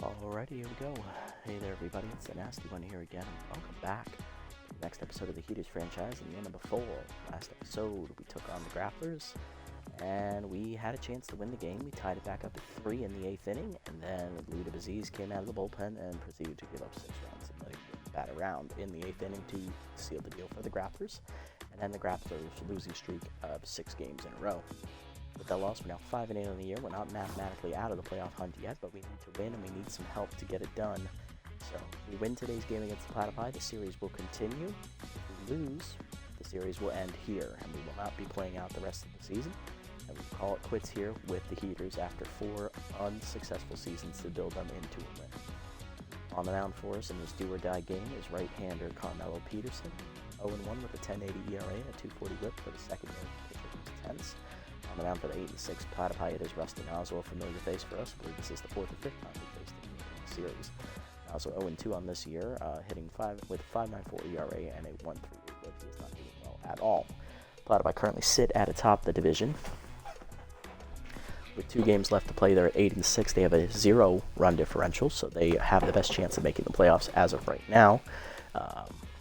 Alrighty, here we go. Hey there, everybody. It's the Nasty One here again. Welcome back to the next episode of the Heaters franchise and year number 4. Last episode, we took on the Grapplers, and we had a chance to win the game. We tied it back up at 3 in the 8th inning, and then Louis Aziz came out of the bullpen and proceeded to give up 6 runs and letting it bat around in the 8th inning to seal the deal for the Grapplers, and then the Grapplers' losing streak of 6 games in a row. With that loss, we're now 5-8 on the year. We're not mathematically out of the playoff hunt yet, but we need to win, and we need some help to get it done. So, if we win today's game against the Platypi, the series will continue. If we lose, the series will end here, and we will not be playing out the rest of the season. And we'll call it quits here with the Heaters after 4 unsuccessful seasons to build them into a win. On the mound for us in this do-or-die game is right-hander Carmelo Peterson, 0-1 with a 10.80 ERA and a 2.40 whip for the second year pitcher who's tense. On the mound for the 8-6 Platypi, it is Rusty Nozzle, a familiar face for us. I believe this is the 4th or 5th time we faced him in the series. Also 0-2 on this year, hitting 5.94 ERA and a 1.38 whip. He is not doing well at all. Platypi currently sit at atop the division. With 2 games left to play, they're at 8-6. They have a 0-run differential, so they have the best chance of making the playoffs as of right now.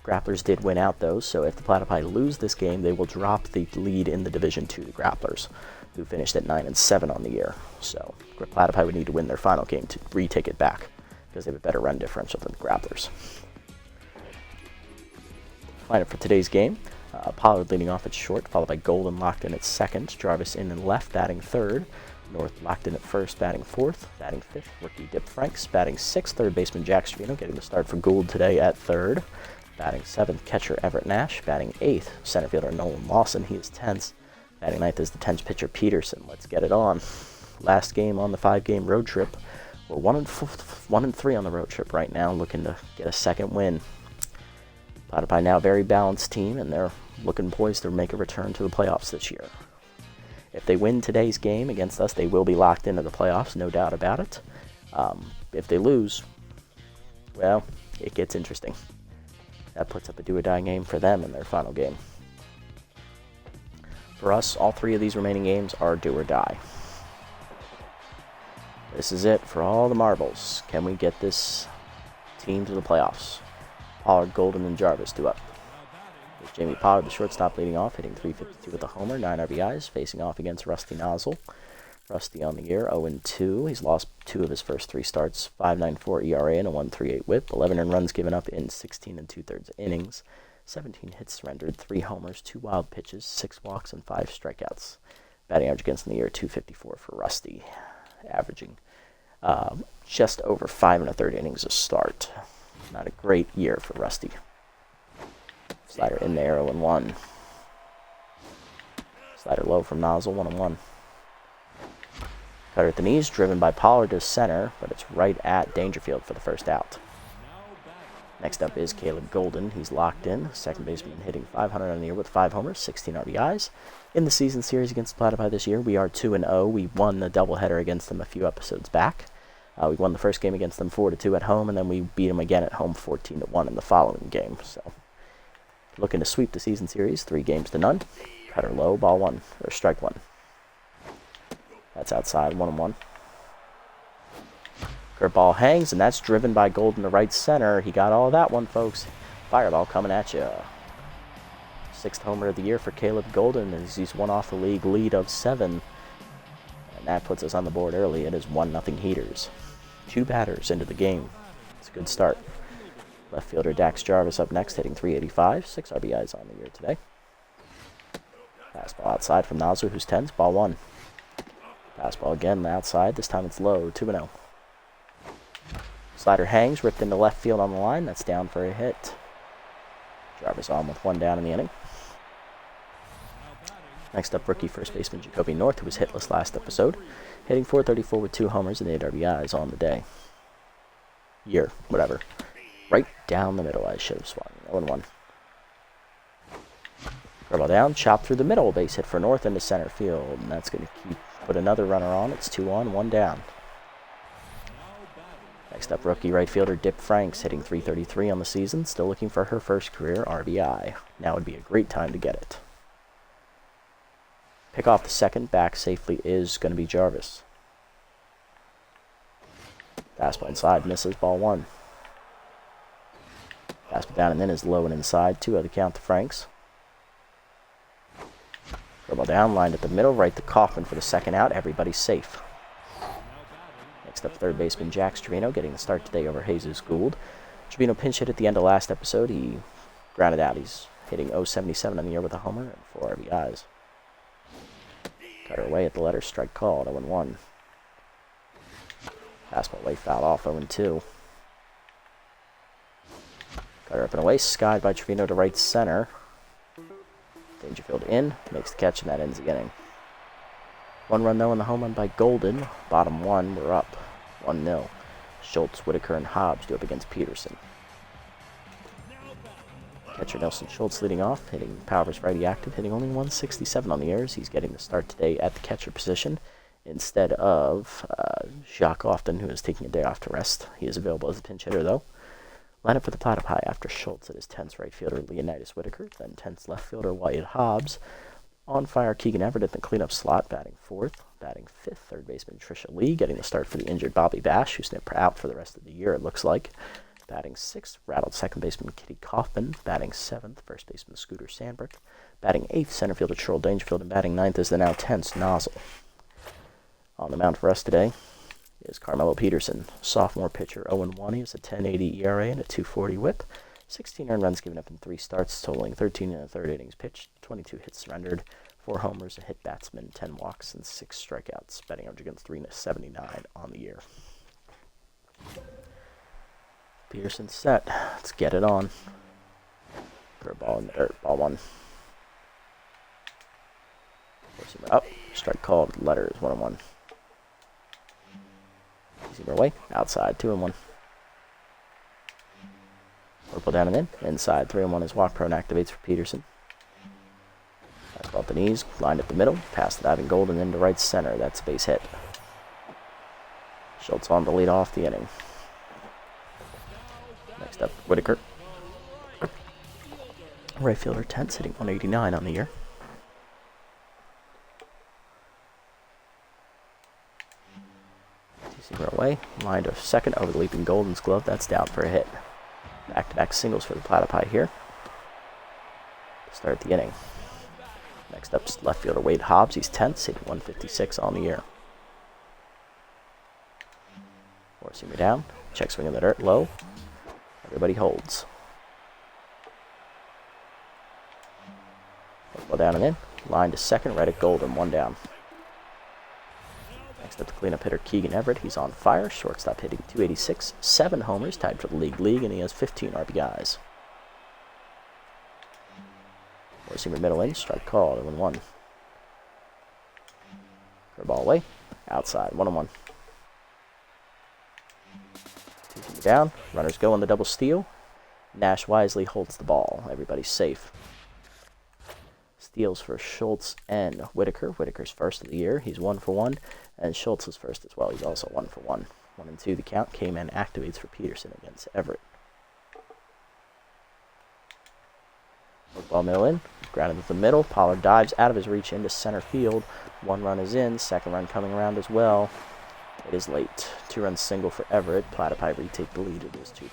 Grapplers did win out, though, so if the Platypi lose this game, they will drop the lead in the division to the Grapplers, who finished at 9-7 on the year. So Platypi would need to win their final game to retake it back, because they have a better run differential than the Grapplers. Lineup for today's game, Pollard leading off at short, followed by Golden locked in at second, Jarvis in and left, batting third, North locked in at first, batting fourth, batting fifth, rookie Dip Franks, batting sixth, third baseman Jack Strino getting the start for Gould today at third. Batting 7th, catcher Everett Nash. Batting 8th, center fielder Nolan Lawson. He is tense. Batting 9th is the tense pitcher Peterson. Let's get it on. Last game on the 5-game road trip. We're 1-3 on the road trip right now, looking to get a second win. Platypi now a very balanced team, and they're looking poised to make a return to the playoffs this year. If they win today's game against us, they will be locked into the playoffs, no doubt about it. If they lose, well, it gets interesting. That puts up a do-or-die game for them in their final game. For us, all 3 of these remaining games are do-or-die. This is it for all the marbles. Can we get this team to the playoffs? Pollard, Golden, and Jarvis due up. With Jamie Pollard, the shortstop, leading off, hitting .352 with a homer, 9 RBIs, facing off against Rusty Nozzle. Rusty on the year, 0-2. He's lost 2 of his first 3 starts, 5.94 ERA and a 1.38 whip, 11 earned runs given up in 16 2/3 innings, 17 hits surrendered, 3 homers, 2 wild pitches, 6 walks, and 5 strikeouts. Batting average against in the year, .254 for Rusty, averaging just over 5 1/3 innings a start. Not a great year for Rusty. Slider in there, 0-1. Slider low from Nozzle, 1-1. Cutter at the knees, driven by Pollard to center, but it's right at Dangerfield for the first out. Next up is Caleb Golden. He's locked in. Second baseman hitting .500 on the year with 5 homers, 16 RBIs. In the season series against Platypi this year, we are 2-0. We won the doubleheader against them a few episodes back. We won the first game against them 4-2 at home, and then we beat them again at home 14-1 in the following game. So, looking to sweep the season series, 3-0. Cutter low, ball 1, or strike 1. That's outside, 1-1. Curveball hangs, and that's driven by Golden to right center. He got all of that one, folks. Fireball coming at you. 6th homer of the year for Caleb Golden as he's one off the league lead of 7. And that puts us on the board early. It is 1-0 Heaters. 2 batters into the game. It's a good start. Left fielder Dax Jarvis up next, hitting .385. 6 RBIs on the year today. Fastball outside from Nozzle, who's 10's, ball 1. Fastball again outside. This time it's low, 2-0. Slider hangs, ripped into left field on the line. That's down for a hit. Jarvis on with 1 down in the inning. Next up, rookie first baseman Jacoby North, who was hitless last episode, hitting .434 with 2 homers and 8 RBIs on the day. Year, whatever. Right down the middle, I should have swung. 0-1. Curveball down, chopped through the middle, base hit for North into center field, and that's going to put another runner on. It's 2 on, 1 down. Next up, rookie right fielder Dip Franks, hitting .333 on the season, still looking for her first career RBI. Now would be a great time to get it. Pick off the second, back safely is going to be Jarvis. Fastball inside, misses, ball 1. Fastball down and in is low and inside, 2 of the count to Franks. Curveball down, lined at the middle, right to Kaufman for the second out. Everybody's safe. Next up, third baseman Jax Trevino getting the start today over Jesus Gould. Trevino pinch hit at the end of last episode. He grounded out. He's hitting .077 on the year with a homer and 4 RBIs. Cutter away at the letter, strike called, 0-1. Fastball way fouled off, 0-2. Cutter up and away, skied by Trevino to right center. Dangerfield in, makes the catch, and that ends the inning. 1 run, though, in the home run by Golden. Bottom 1, we're up 1-0. Schultz, Whitaker, and Hobbs do up against Peterson. Catcher Nelson Schultz leading off, hitting power versus righty active, hitting only 167 on the errors. He's getting the start today at the catcher position instead of Jacques Often, who is taking a day off to rest. He is available as a pinch hitter, though. Lineup for the Platypi after Schultz at his 10th right fielder Leonidas Whitaker, then 10th left fielder Wyatt Hobbs. On fire Keegan Everett at the cleanup slot, batting 4th. Batting 5th, third baseman Trisha Lee, getting the start for the injured Bobby Bash, who's out for the rest of the year, it looks like. Batting 6th, rattled second baseman Kitty Kaufman. Batting 7th, first baseman Scooter Sandberg. Batting 8th, center fielder Cheryl Dangerfield. And batting 9th is the now 10th Nozzle. On the mound for us today is Carmelo Peterson, sophomore pitcher, 0-1. He has a 10.80 ERA and a 2.40 WHIP. 16 earned runs given up in 3 starts, totaling 13 and a third innings pitched, 22 hits surrendered, 4 homers, a hit batsman, 10 walks, and 6 strikeouts, batting average against 3.79 on the year. Peterson set. Let's get it on. Curveball in the dirt, ball 1. Up, strike called, letter is 1-1. Away, outside, 2-1. Purple down and in, inside, 3-1 is walk prone, activates for Peterson. Fastball at the knees, lined at the middle, past the diving Golden into right center, that's a base hit. Schultz on to lead off the inning. Next up, Whitaker. Right fielder, 10th, hitting 189 on the year. Away, line to second over the leaping Golden's glove. That's down for a hit. Back-to-back singles for the Platypi here. Start the inning. Next up, left fielder Wade Hobbs. He's 10th, hitting 156 on the year. 4-seamer down. Check swing in the dirt, low. Everybody holds. Ball down and in. Line to second, right at Golden. 1 down. Next up, the cleanup hitter Keegan Everett. He's on fire. Shortstop hitting 286, 7 homers, tied for the league, and he has 15 RBIs. 4-seamer middle in, strike call, 0-1. Curveball away, outside, 1-1. 2-seamer down, runners go on the double steal. Nash wisely holds the ball. Everybody's safe. Steals for Schultz and Whitaker. Whitaker's first of the year. He's 1 for 1. And Schultz is first as well. He's also 1 for 1. 1-2 the count. K-Man activates for Peterson against Everett. Ball middle in. Grounded to the middle. Pollard dives out of his reach into center field. 1 run is in. Second run coming around as well. It is late. 2-run single for Everett. Platypi retake the lead. It is 2-1.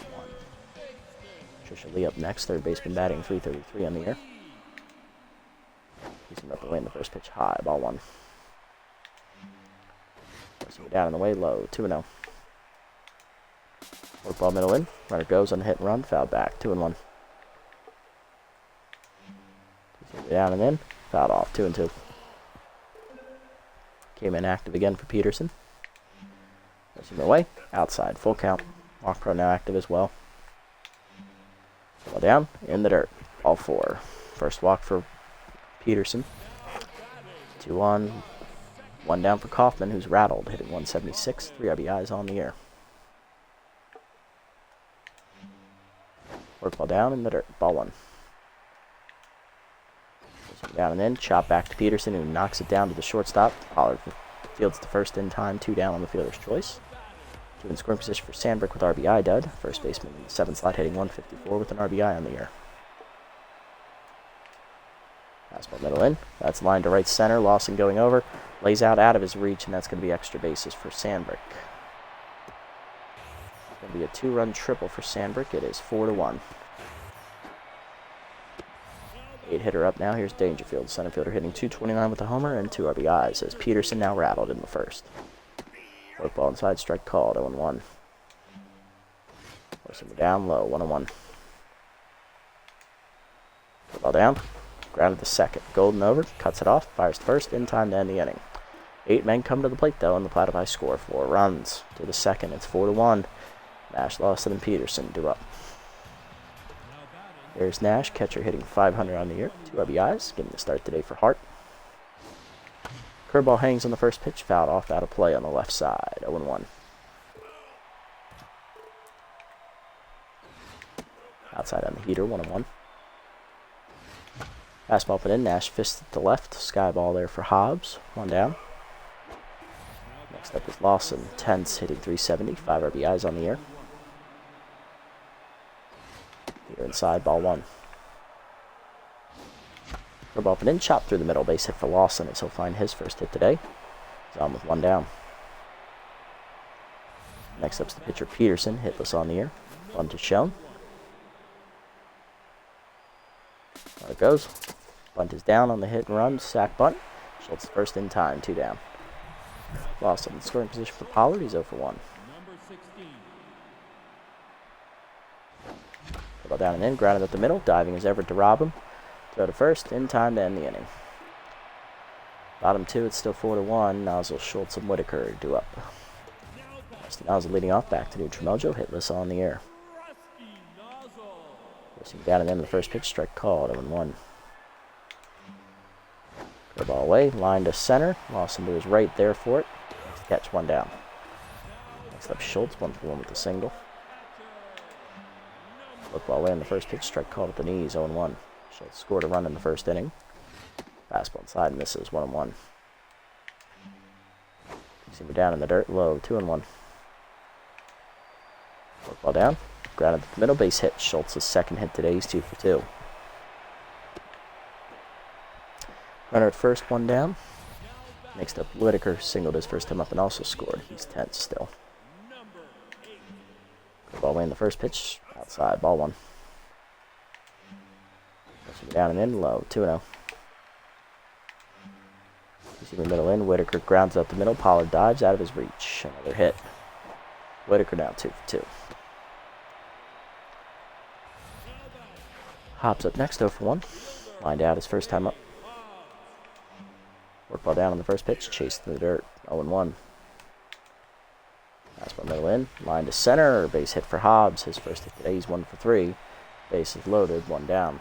Trisha Lee up next. Third baseman batting 333 on the year. He's up away in the first pitch. High. Ball 1. Down in the way, low, 2-0. Work ball middle in. Runner goes on the hit and run. Foul back, 2-1. Down and in. Fouled off, 2-2. Came in active again for Peterson. Receiver away, outside, full count. Walk pro now active as well. Ball down, in the dirt. All 4. First walk for Peterson. 2-1. 1 down for Kaufman, who's rattled, hitting 176, 3 RBIs on the year. Work ball down in the dirt, ball 1. Down and in, chop back to Peterson, who knocks it down to the shortstop. Pollard fields the first in time, 2 down on the fielder's choice. 2 in scoring position for Sandberg with RBI dud. First baseman in the 7th slot, hitting 154 with an RBI on the year. Fastball middle in. That's lined to right center. Lawson going over. Lays out of his reach, and that's going to be extra bases for Sandberg. going to be a 2-run triple for Sandbrick. It is 4-1. 8-hitter up now. Here's Dangerfield. Center fielder hitting .229 with a homer and 2 RBIs as Peterson now rattled in the first. Work ball inside, strike called, 0-1. Forcing down low, 1-1. Ball down, grounded to second. Golden over, cuts it off, fires to first, in time to end the inning. 8 men come to the plate though, and the Platypi score 4 runs. To the second, it's 4-1. Nash, Lawson, and Peterson do up. There's Nash, catcher hitting .500 on the year, 2 RBIs, getting the start today for Hart. Curveball hangs on the first pitch, fouled off out of play on the left side, 0-1. Outside on the heater, 1-1. Fastball put in, Nash fisted to left, sky ball there for Hobbs, 1 down. Next up is Lawson, tense, hitting .370, 5 RBIs on the year. Here inside, ball 1. Curveball put in, chopped through the middle, base hit for Lawson as he'll find his first hit today. He's on with 1 down. Next up's the pitcher Peterson, hitless on the year. Bunt is shown. There it goes. Bunt is down on the hit and run, sack bunt. Schultz first in time, 2 down. Lawson in scoring position for Pollard, he's 0-1. Ball down and in, grounded up the middle, diving as ever to rob him. Throw to first, in time to end the inning. Bottom 2, it's still 4-1. Nozzle, Schultz, and Whitaker do up. Nozzle leading off, back to New Tremeljo, hitless on the air. Forcing down and in the first pitch, strike called, 0-1. Curveball away, line to center. Lawson to his right there for it. Catch, 1 down. Next up, Schultz, 1-for-1 with a single. Football away in the first pitch, strike called at the knees, 0-1. Schultz scored a run in the first inning. Fastball inside, misses, 1-1. Seamer down in the dirt, low, 2-1. Football down, grounded at the middle, base hit. Schultz's second hit today, he's 2-for-2. Runner at first, 1 down. Next up, Whitaker singled his first time up and also scored. He's tense still. Ball away in the first pitch, outside, ball 1. Down and in, low, 2-0. Receiver middle in, Whitaker grounds up the middle, Pollard dives out of his reach. Another hit. Whitaker now 2-for-2. Hobbs up next, 0-for-1. Lined out his first time up. Work ball down on the first pitch, chased in the dirt, 0-1. Fastball middle in, line to center, base hit for Hobbs. His first hit today, he's 1-for-3. Base is loaded, 1 down.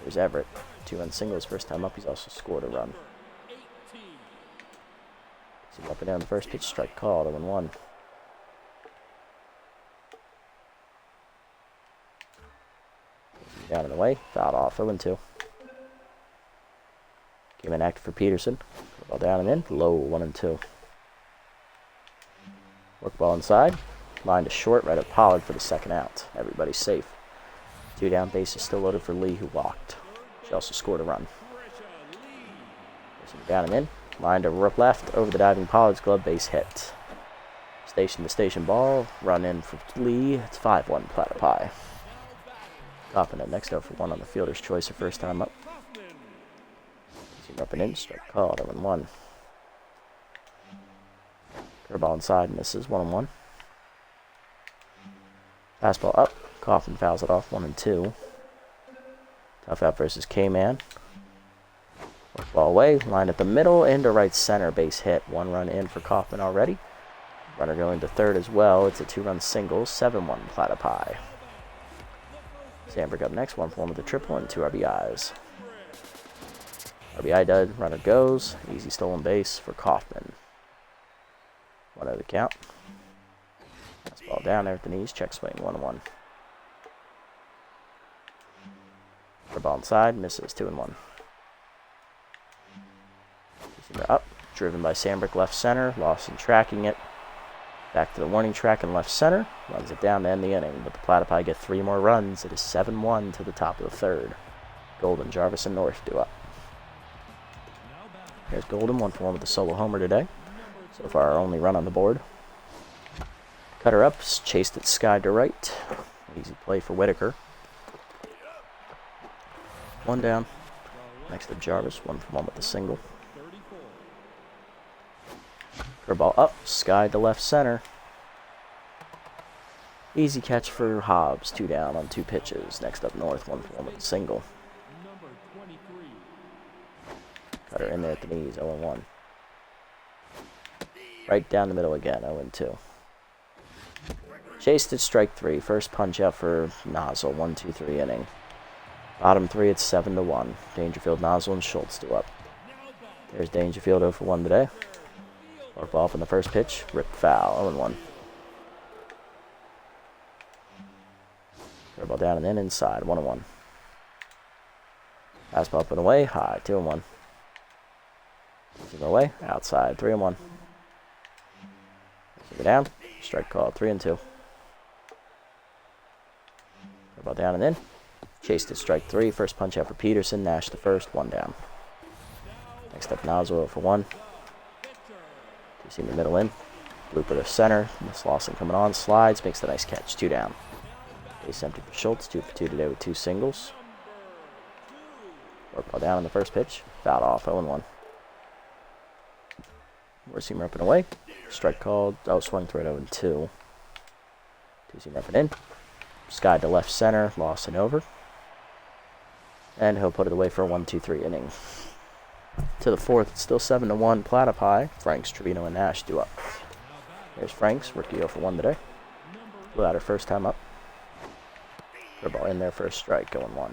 There's Everett, 2-run single his first time up. He's also scored a run. So up and down the first pitch, strike called, 0-1. Down and away, fouled off, 0-2. Game in active for Peterson. Ball down and in, low, 1-2. Work ball inside, line to short, right at Pollard for the second out. Everybody's safe. 2 down, base is still loaded for Lee, who walked. She also scored a run. Down and in, line to left, over the diving Pollard's glove, base hit. Station to station ball, run in for Lee. It's 5-1 Platypi. Coffin at next 0-for-1 on the fielder's choice, her first time up. Up and in, strike called, 0-1. Curveball inside, misses, 1-1. Fastball up, Coffin fouls it off, 1-2. Tough out versus K-Man. Ball away, line at the middle, into right center, base hit. 1 run in for Coffin already. Runner going to third as well. It's a 2-run single, 7-1 Platypi. Sandberg up next, 1-for-1 with a triple and 2 RBIs. RBI dud, runner goes. Easy stolen base for Kaufman. 1-0 the count. Ball down there at the knees, check swing, 1-1. For ball inside, misses, 2-1. Up, driven by Sandberg left center. Lawson tracking it. Back to the warning track in left center. Runs it down to end the inning, but the Platypi get 3 more runs. It is 7-1 to the top of the third. Golden, Jarvis, and North do up. Here's Golden, 1-for-1 with a solo homer today. So far, our only run on the board. Cutter up, chased it sky to right. Easy play for Whitaker. One down. Next to Jarvis, 1-for-1 with the single. Curveball up, sky to left center. Easy catch for Hobbs, 2 down on 2 pitches. Next up north, 1-for-1 with the single. Cutter in there at the knees, 0-1. Right down the middle again, 0-2. Chased it, strike 3. First punch out for Nozzle, 1-2-3 inning. Bottom 3, it's 7-1. Dangerfield, Nozzle, and Schultz 2 up. There's Dangerfield 0-for-1 today. Work off in the first pitch, ripped foul, 0-1. Curveball down and in, inside, 1-1. Fastball up and away, high, 2-1. Away, outside, 3-1. Go down, strike call, 3-2. Curveball down and in. Chased it, strike 3. First punch out for Peterson. Nash the first, 1 down. Next up, Nozzle for 1. You see the middle in. Blooper to center. Miss Lawson coming on. Slides, makes the nice catch. 2 down. Base empty for Schultz. 2 for 2 today with 2 singles. Work ball down on the first pitch. Fouled off, 0-1. Four-seamer up and away. Strike called. Oh, swung through it, 0-2. Two-seamer up and in. Sky to left center. Lawson over. And he'll put it away for a 1-2-3 inning. To the fourth, it's still 7-1. Platypi. Franks, Trevino, and Nash 2 up. There's Franks, rookie 0-for-1 today. Blew out her first time up. Curveball in there for a strike, 0-1.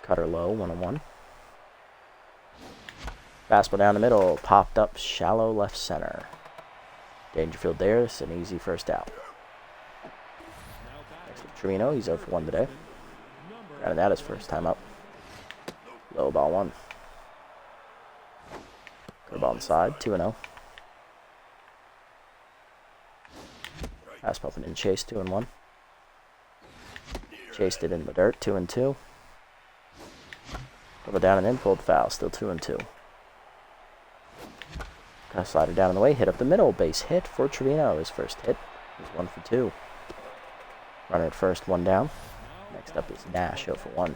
Cutter low, 1-1. Fastball down the middle, popped up, shallow left center. Dangerfield there, it's an easy first out. Next to Trevino, he's 0-for-1 today. Grounded out his first time up. Low ball 1. Curveball inside, 2-0. Fastball up and in chase, 2-1. Chased it in the dirt, 2-2. Curveball down and in, pulled foul, still 2-2. Kind of slide it down in the way, hit up the middle, base hit for Trevino. His first hit is 1-for-2. Runner at first, 1 down. Next up is Nash, 0-for-1.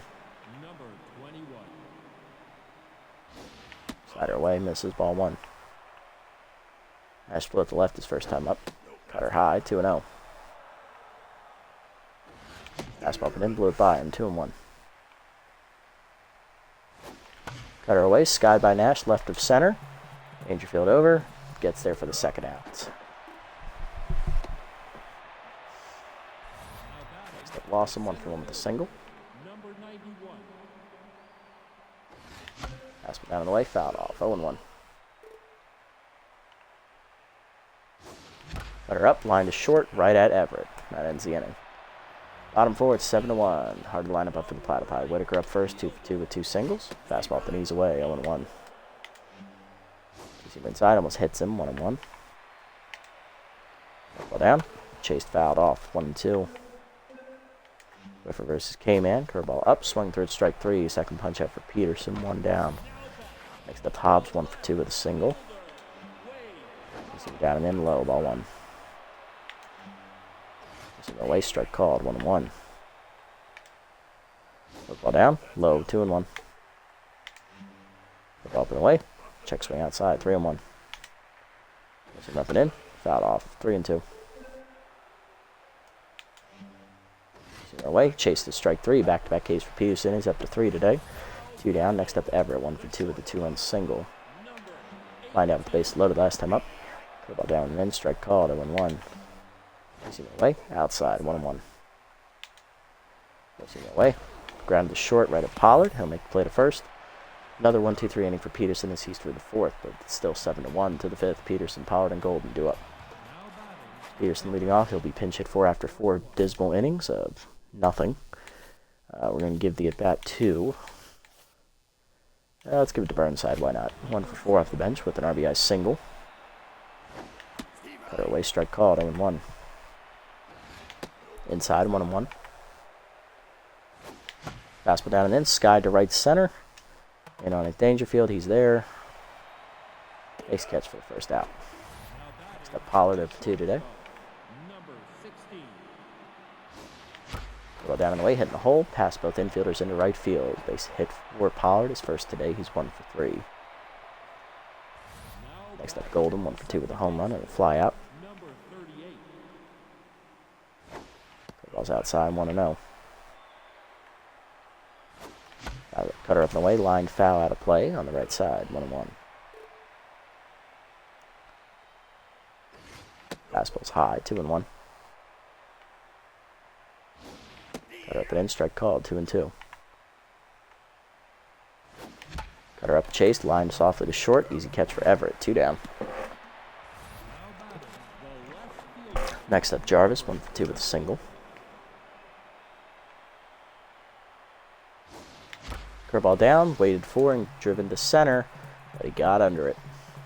Slider away, misses, ball 1. Nash flew at the left his first time up. Cutter high, 2-0. Fastball up and in, blew it by him, 2-1. Cutter away, skied by Nash, left of center. Dangerfield over, gets there for the second out. Next up, Lawson, 1-for-1 with a single. Fastball down and away, fouled off, 0-1. Cutter up, line to short, right at Everett. That ends the inning. Bottom 4, it's 7-1. Hard to line up for the Platypi. Whitaker up first, 2 for 2 with 2 singles. Fastball up the knees away, 0-1. Inside, almost hits him, 1-1. Ball down, chased, fouled off, 1-2. Whiffer versus K-Man, curveball up, swung through it, strike 3. Second punch out for Peterson, 1 down. Next up, Hobbs, 1 for 2 with a single. Down and in, low, ball 1. Away, strike called, 1-1. Ball down, low, 2-1. Up and away. Check swing outside, 3-1. Up and in, fouled off, 3-2. Away, chased the strike 3, back-to-back case for Peterson. He's up to 3 today. 2 down, next up Everett, 1 for 2 with a 2-run single. Lined out with the base loaded last time up. Ball down and in, strike called, 0-1. Away, outside, 1-1. Away, ground to short, right at Pollard. He'll make the play to first. Another 1-2-3 inning for Peterson as he's through the fourth, but it's still 7-1 to the fifth. Peterson, Pollard, and Golden do up. Peterson leading off. He'll be pinch hit for after 4 dismal innings of nothing. We're going to give the at-bat to... let's give it to Burnside, why not? 1 for 4 off the bench with an RBI single. Cutter away, strike called, 0-1. Inside, 1-1. Fastball down and in, sky to right center. In on it, Dangerfield, he's there. Ace catch for the first out. Next up, Pollard up 2 today. Ball down and away, hitting the hole, past both infielders into right field. Base hit for Pollard, his first today. He's 1 for 3. Next up, Golden, 1 for 2 with a home run and a fly out. Ball's outside, 1-0. Cutter up and away, line foul out of play on the right side, 1-1. Fastball's high, 2-1. Cutter up and in, strike called, 2-2. Cutter up, chased, lined softly to short, easy catch for Everett, 2 down. Next up, Jarvis, 1 for 2 with a single. Curveball down, waited for and driven to center, but he got under it.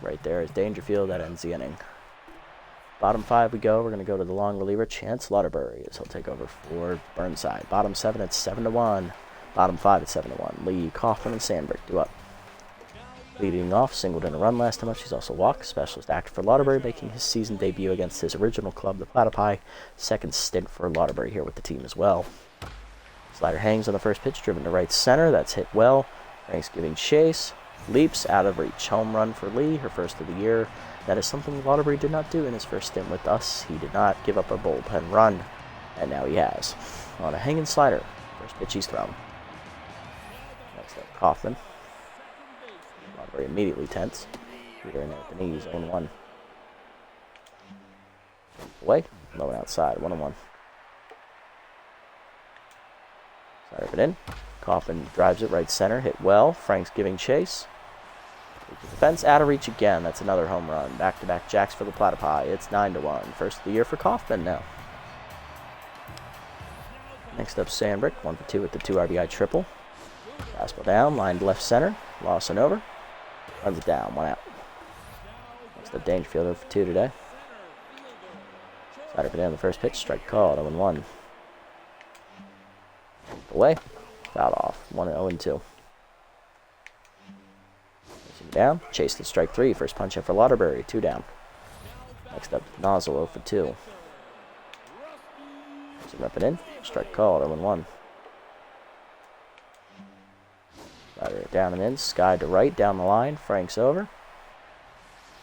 Right there is Dangerfield, that ends the inning. Bottom 5 we go. We're going to go to the long reliever, Chance Lauderbury, as he'll take over for Burnside. Bottom 7 at 7-1. Bottom 5 at 7-1. Lee, Kaufman, and Sandberg do up. Leading off, singled in a run last time up. She's also walked. Specialist actor for Lauderbury, making his season debut against his original club, the Platypi. Second stint for Lauderbury here with the team as well. Slider hangs on the first pitch, driven to right center. That's hit well. Thanksgiving chase. Leaps out of reach. Home run for Lee, her first of the year. That is something Lauderbury did not do in his first stint with us. He did not give up a bullpen run, and now he has. On a hanging slider. First pitch he's thrown. Next up, Kaufman. Lauderbury immediately tense. Peter in there at the knees, 0-1. Away, low and outside, 1-1. Slider it in. Kaufman drives it right center, hit well. Frank's giving chase. The fence out of reach again. That's another home run. Back-to-back jacks for the Platypi. It's 9-1. First of the year for Kaufman now. Next up, Sandberg, 1 for 2 with the 2 RBI triple. Fastball down, lined left center. Lawson over. Runs it down, 1 out. Next up, Dangerfield 0 for 2 today. Slider it in the first pitch. Strike called, 0-1. Away. Foul off. 1-0-2. Down. Chased at strike 3. First punch in for Lauderbury. 2 down. Next up, Nozzle 0 for 2. Rep it in. Strike called. 0-1. Slider down and in. Sky to right. Down the line. Frank's over.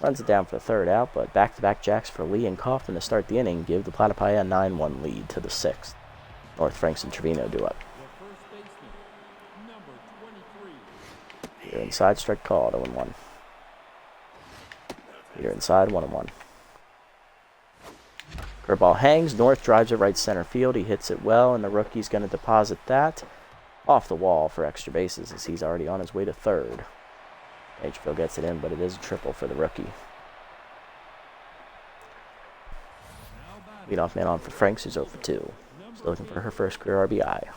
Runs it down for the 3rd out, but back-to-back jacks for Lee and Kaufman to start the inning. Give the Platypi a 9-1 lead to the 6th. North Franks and Trevino do up. Here inside, strike called, 0-1. Here inside, 1-1. Curveball hangs. North drives it right center field. He hits it well, and the rookie's going to deposit that off the wall for extra bases as he's already on his way to 3rd. Dangerfield gets it in, but it is a triple for the rookie. Leadoff man on for Franks, who's 0 for 2. Still looking for her first career RBI.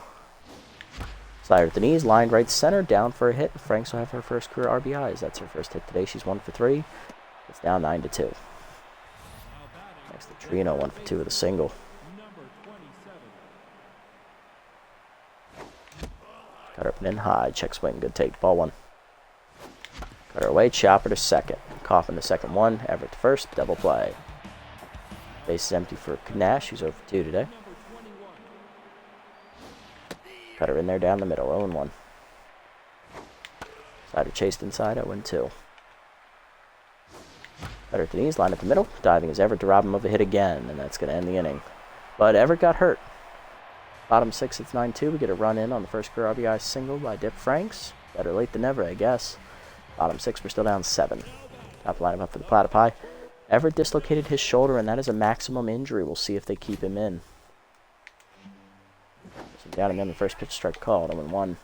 Slider at the knees, lined right center, down for a hit. Franks will have her first career RBIs. That's her first hit today. She's 1 for 3. It's now 9-2. Next to Trino, 1 for 2 with a single. Cutter up and in high. Check swing. Good take. Ball 1. Cutter away. Chopper to second. Kaufman to second 1. Everett to first. Double play. Base is empty for Nash, who's 0 for 2 today. Cutter in there down the middle, 0-1. Slider chased inside, 0-2. Cutter at the knees, line at the middle. Diving is Everett to rob him of a hit again, and that's going to end the inning. But Everett got hurt. Bottom 6, it's 9-2. We get a run in on the first career RBI single by Dip Franks. Better late than never, I guess. Bottom 6, we're still down 7. Top lineup up for the Platypi. Everett dislocated his shoulder, and that is a maximum injury. We'll see if they keep him in. Down and in the first pitch, strike called, 0-1.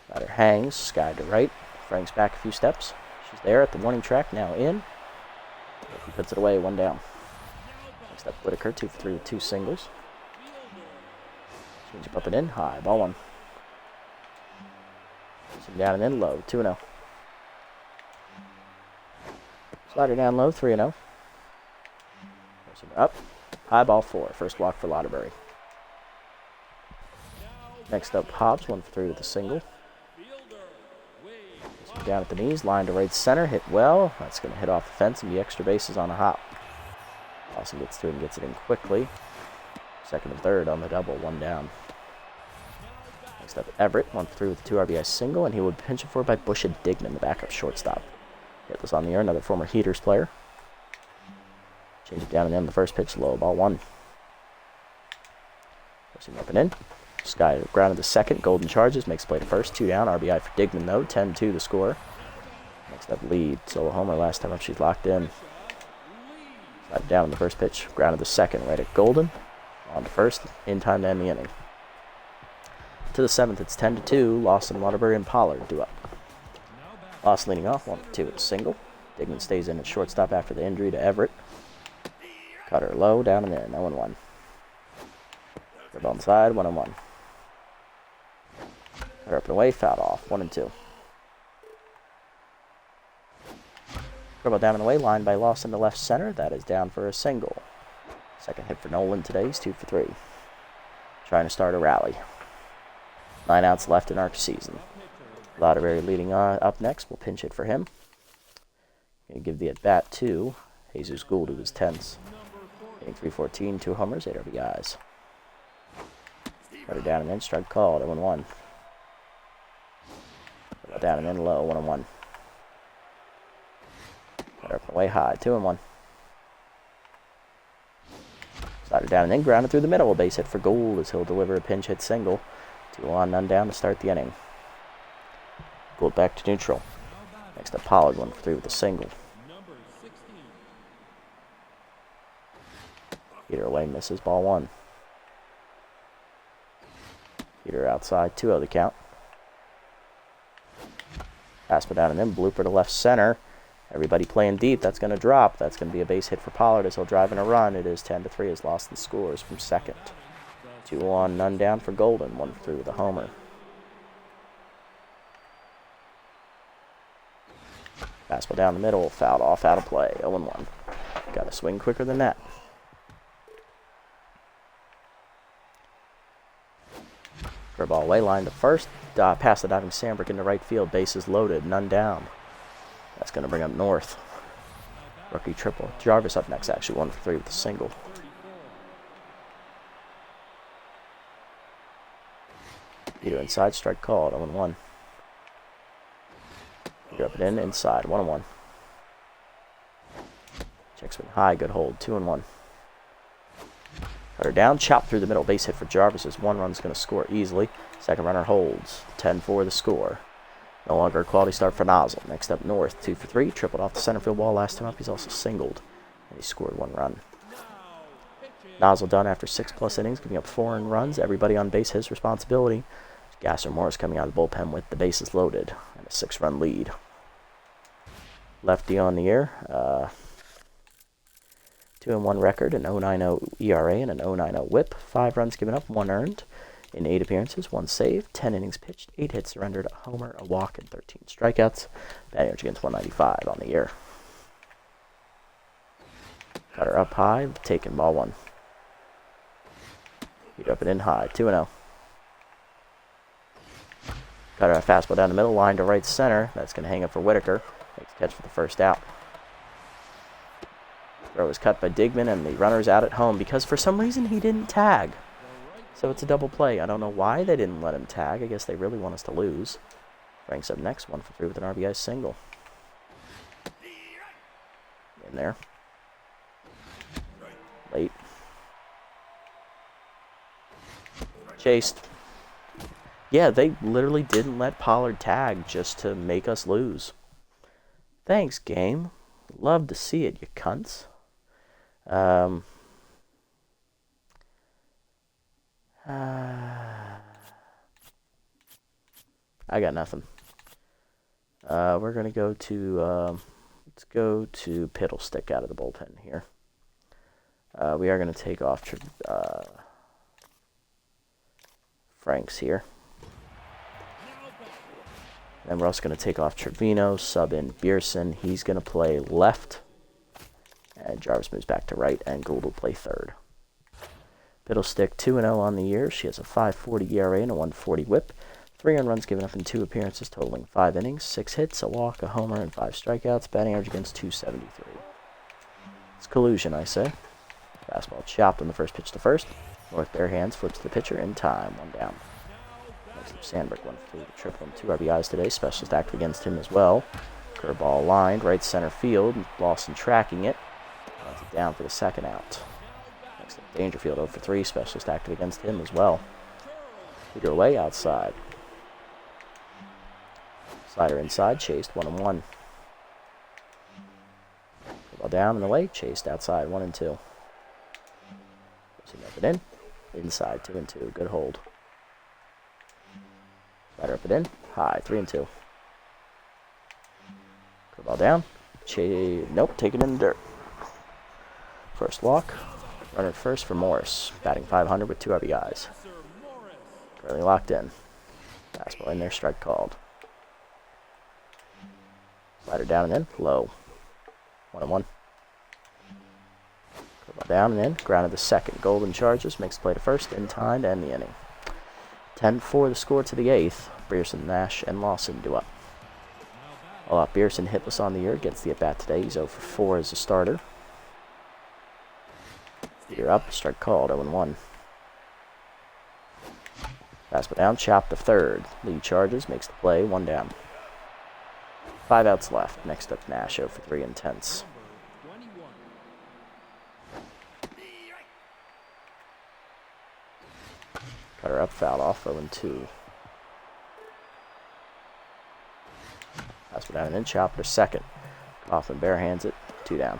Batter hangs, Sky to right. Frank's back a few steps. She's there at the warning track, now in. He puts it away, 1 down. Next up, Whitaker, 2 for 3 with 2 singles. Change up and in, high, ball 1. Down and in, low, 2-0. Slider down low, 3-0. Up. High ball 4. First walk for Lauderbury. Next up, Hobbs, 1 for 3 with a single. Down at the knees, line to right center, hit well. That's going to hit off the fence and be extra bases on a hop. Lawson gets to it and gets it in quickly. Second and third on the double, one down. Next up, Everett, 1 for 3 with a 2 RBI single, and he would pinch it for by Bush and Digman, the backup shortstop. Get this on the air, another former Heaters player. Change it down and in the first pitch, low, ball 1. Pushing up and in. Sky grounded the second, Golden charges, makes play to first, 2 down, RBI for Digman though, 10-2 the score. Next up, lead, solo homer, last time up she's locked in. Slide down in the first pitch, grounded the second, right at Golden. On to first, in time to end the inning. To the 7th, it's 10-2, Lawson, Waterbury, and Pollard due up. Lawson leading off, 1 for 2 with a single. Digman stays in at shortstop after the injury to Everett. Cutter low, down and in, 0-1. Curve on the side, 1-1. Cutter up and away, fouled off, 1-2. Curve down and away, line by Lawson to left center, that is down for a single. Second hit for Nolan today, he's 2 for 3. Trying to start a rally. 9 outs left in our season. Waterbury leading up next, we'll pinch it for him. Gonna give the at-bat to Jesus Gould, who was tense. Hitting .314, 2 homers, 8 RBIs. Cutter down and in, strike called, 0-1. Down and in low, 1-1. Cutter up and away high, 2-1. Slider down and in, grounded through the middle. A base hit for Gould as he'll deliver a pinch hit single. 2 on, none down to start the inning. Gould back to neutral. Next up, Pollard, 1 for 3 with a single. Heater away, misses, ball 1. Heater outside, 2-0 the count. Fastball down and in, blooper to left center. Everybody playing deep, that's going to drop. That's going to be a base hit for Pollard as he'll drive in a run. It is 10-3 as Lawson scores from second. 2 on, none down for Golden, 1 for 3 with a homer. Fastball down the middle, fouled off, out of play, 0-1. Got to swing quicker than that. Curveball away, line to first. Past the diving Sandberg into right field, bases loaded, none down. That's going to bring up North. Rookie triple. Jarvis up next, actually 1 for 3 with a single. Peter inside, strike called, 0-1. Peter up and in, inside, 1-1. Check swing high, good hold, 2-1. Cutter down, chop through the middle, base hit for Jarvis as 1 run's going to score easily. Second runner holds, 10-4 the score. No longer a quality start for Nozzle. Next up, North, 2 for 3. Tripled off the center field wall last time up. He's also singled. And he scored 1 run. Nozzle done after 6+ innings, giving up 4 earned runs. Everybody on base, his responsibility. Gasser Morris coming out of the bullpen with the bases loaded. And a 6-run lead. Lefty on the air. 2-1 record, an 0.90 ERA, and an 0.90 whip. 5 runs given up, 1 earned. In 8 appearances, 1 save, 10 innings pitched, 8 hits surrendered, a homer, a walk, and 13 strikeouts. Batting average against 195 on the year. Cutter up high, taken, ball 1. Heat up and in high, 2-0. Cutter a fastball down the middle, line to right center. That's going to hang up for Whitaker. Makes the catch for the first out. Throw was cut by Digman, and the runner's out at home because for some reason he didn't tag. So it's a double play. I don't know why they didn't let him tag. I guess they really want us to lose. Frank's up next, 1 for 3 with an RBI single. In there. Late. Chased. Yeah, they literally didn't let Pollard tag just to make us lose. Thanks, game. Love to see it, you cunts. I got nothing. We're going to go to, let's go to Piddlestick out of the bullpen here. We are going to take off Franks here. Then we're also going to take off Trevino, sub in Bierson. He's going to play left. And Jarvis moves back to right, and Gould will play third. Piddlestick 2-0 on the year. She has a 5.40 ERA and a 1.40 whip. 3 earned runs given up in 2 appearances, totaling 5 innings, 6 hits, a walk, a homer, and 5 strikeouts. Batting average against .273. It's collusion, I say. Fastball chopped on the first pitch to first. North bare hands, flips to the pitcher in time. One down. Next up, Sandberg, 1 for 3, triple and 2 RBIs today. Specialist active against him as well. Curveball lined, right center field. Lawson tracking it. Runs it down for the second out. Next up, Dangerfield, 0 for 3. Specialist active against him as well. Peter away, outside. Slider inside, chased, 1-1. Curveball down and away, chased outside, 1-2. Up and in, inside, 2-2. Good hold. Slider up and in, high, 3-2. Curveball down, nope, take it in the dirt. First walk, runner at first for Morris, batting .500 with 2 RBIs. Currently locked in. Fastball in there, strike called. Slider down and in, low. 1-1. Curveball down and in, grounded to second. Golden charges, makes the play to first, in time to end the inning. 10-4 the score to the 8th. Beerson, Nash, and Lawson do up. All out, Beerson hitless on the year, gets the at-bat today. He's 0 for 4 as a starter. Peter up, strike called, 0-1. Fastball down, chopped to third. Lead charges, makes the play, 1 down. 5 outs left. Next up, Nash, 0 for 3 intense. Cutter up, foul off, 0-2. Fastball down and in, chopper to second. Kaufman barehands it, 2 down.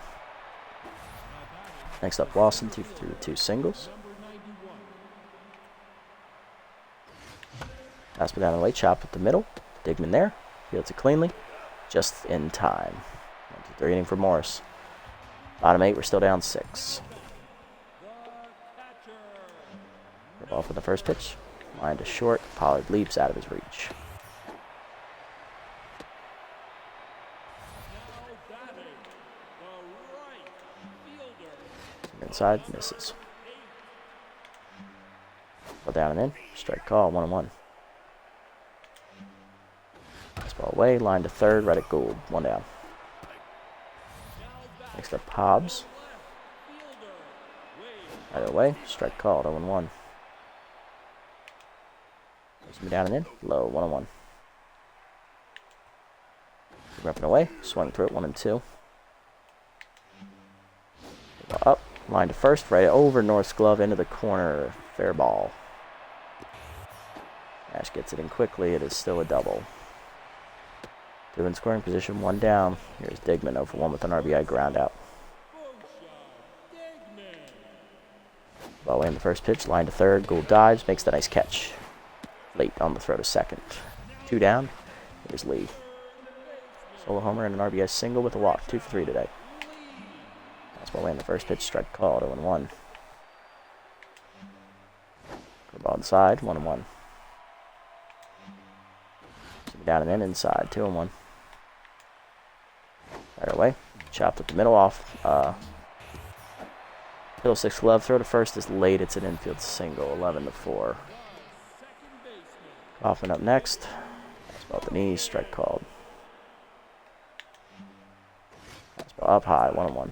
Next up, Lawson, 2 for 3 with 2 singles. Fastball down the way, chop at the middle. Digman there, fields it cleanly, just in time. 1-2-3 inning for Morris. Bottom 8, we're still down 6. Ball for the first pitch. Line to short. Pollard leaps out of his reach. Inside, misses. Ball down and in. Strike call, 1-1. Ball away, line to third, right at Gould, 1 down. Next up, Hobbs. Right away, strike called, 0-1. Down and in, low, 1-1. Up and away, swung through it, 1-2. Up, line to first, right over North's glove, into the corner, fair ball. Nash gets it in quickly, it is still a double. 2 in scoring position, 1 down. Here's Digman, 0 for 1 with an RBI ground out. Ball away in the first pitch, line to third, Gould dives, makes the nice catch. Late on the throw to second. 2 down. Here's Lee. Solo homer and an RBI single with a walk. 2 for 3 today. Fastball away in the first pitch. Strike called. 0-1. Curveball inside. 1-1. Down and in. Inside. 2-1. Right away. Chopped up the middle off. Middle 6 glove. Throw to first is late. It's an infield single. 11-4. Kaufman up next. Fastball at the knees, strike called. Fastball up high, 1-1.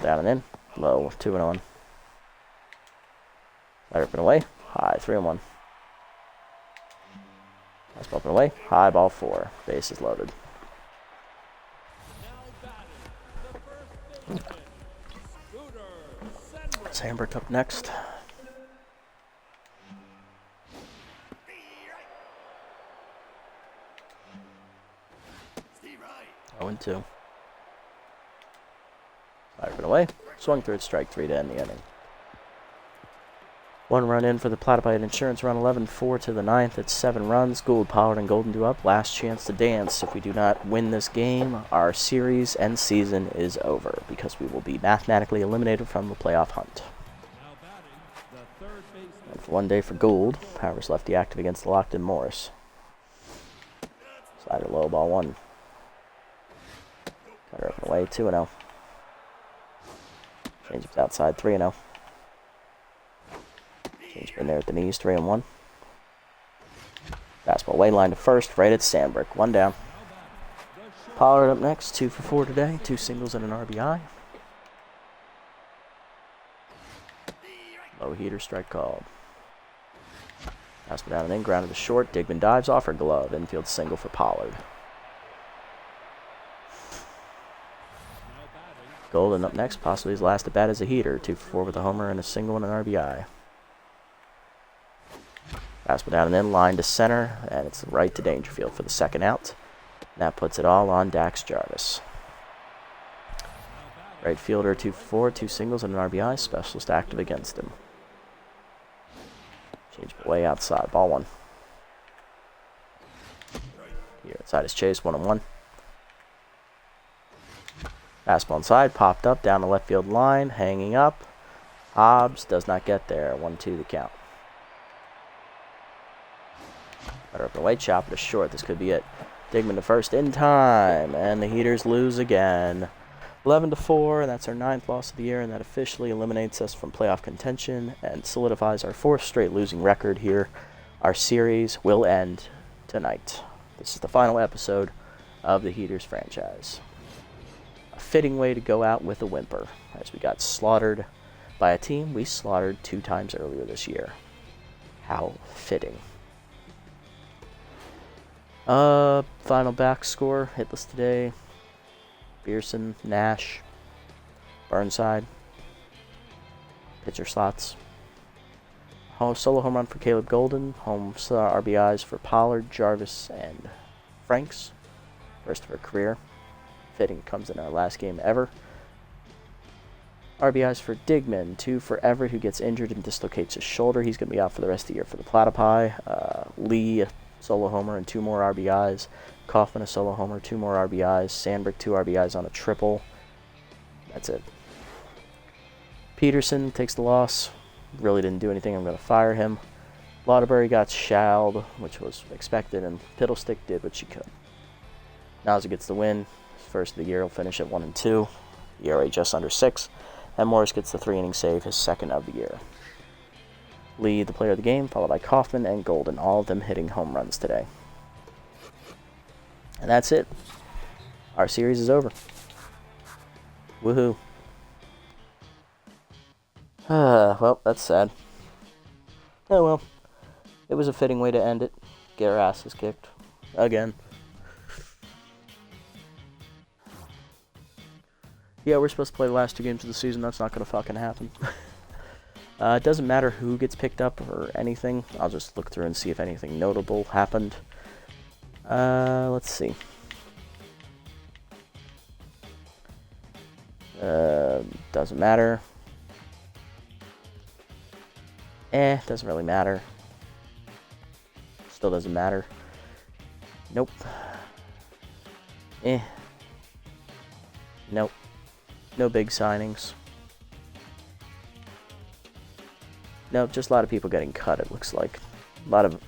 Down and in, low, 2-1. Slider up and away, high, 3-1. Fastball up and away, high, ball 4. Bases loaded. Sandberg up next. 0-2. Slider it away. Swung through it, strike 3 to end the inning. 1 run in for the Platypi Insurance run, 11-4 to the 9th. It's 7 runs. Gould, Pollard, and Golden do up. Last chance to dance. If we do not win this game, our series and season is over because we will be mathematically eliminated from the playoff hunt. And for 1 day for Gould, Powers lefty active against the locked-in Morris. Slider low, ball 1. Cutter up and away, 2-0. Change up outside, 3-0. Change in there at the knees, 3-1. Fastball way line to first, right at Sandberg, 1 down. Pollard up next, 2 for 4 today, 2 singles and an RBI. Low heater strike called. Pass down and in, grounded to short. Digman dives off her glove. Infield single for Pollard. Golden up next, possibly his last at bat as a heater. 2 for 4 with a homer and a single and an RBI. Pass down and in, line to center, and it's right to Dangerfield for the second out. That puts it all on Dax Jarvis. Right fielder 2 for 4, 2 singles and an RBI. Specialist active against him. Change way outside. Ball 1. Here inside is Chase, 1-1. Fastball inside, popped up down the left field line, hanging up. Hobbs does not get there. 1-2 the count. Better up the way, chop it to short. This could be it. Digman to first in time, and the Heaters lose again. 11-4, and that's our 9th loss of the year, and that officially eliminates us from playoff contention and solidifies our 4th straight losing record here. Our series will end tonight. This is the final episode of the Heaters franchise. A fitting way to go out with a whimper, as we got slaughtered by a team we slaughtered 2 times earlier this year. How fitting. Final back score, hitless today. Pearson, Nash, Burnside, pitcher slots. Solo home run for Caleb Golden. Home RBIs for Pollard, Jarvis, and Franks. First of her career. Fitting comes in our last game ever. RBIs for Digman. 2 for Everett, who gets injured and dislocates his shoulder. He's going to be out for the rest of the year for the Platypi. Lee, solo homer and 2 more RBIs. Kaufman, a solo homer, 2 more RBIs. Sandberg, 2 RBIs on a triple. That's it. Peterson takes the loss. Really didn't do anything. I'm going to fire him. Lauderbury got shelled, which was expected, and Fiddlestick did what she could. Nauza gets the win. First of the year, he'll finish at 1-2. ERA just under 6. And Morris gets the 3-inning save, his 2nd of the year. Lee, the player of the game, followed by Kaufman and Golden, all of them hitting home runs today. And that's it. Our series is over. Woohoo. Well, that's sad. Oh well. It was a fitting way to end it. Get our asses kicked. Again. Yeah, we're supposed to play the last 2 games of the season. That's not going to fucking happen. It doesn't matter who gets picked up or anything. I'll just look through and see if anything notable happened. Let's see. Doesn't matter. Doesn't really matter. Still doesn't matter. Nope. Nope. No big signings. Nope, just a lot of people getting cut, it looks like. A lot of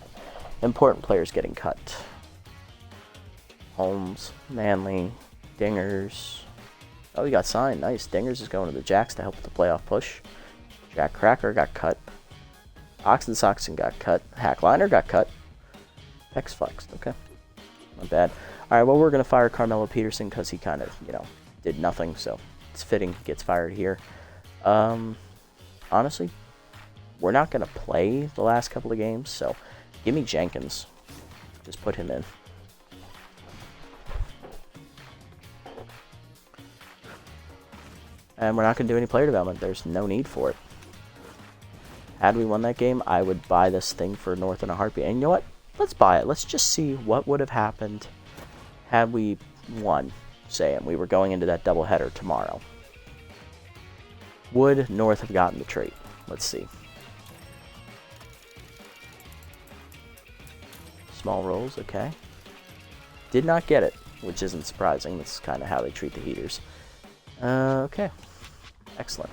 important players getting cut. Holmes, Manley, Dingers. Oh, he got signed. Nice. Dingers is going to the Jacks to help with the playoff push. Jack Cracker got cut. Oxen Soxon got cut. Hackliner got cut. Hex flexed. Okay. Not bad. Alright, well, we're going to fire Carmelo Peterson because he kind of, did nothing. So it's fitting he gets fired here. Honestly, we're not going to play the last couple of games. So give me Jenkins. Just put him in. And we're not going to do any player development. There's no need for it. Had we won that game, I would buy this thing for North in a heartbeat. And you know what? Let's buy it. Let's just see what would have happened had we won, say, and we were going into that doubleheader tomorrow. Would North have gotten the trait? Let's see. Small rolls, okay. Did not get it, which isn't surprising. That's kind of how they treat the Heaters. Okay. Excellent.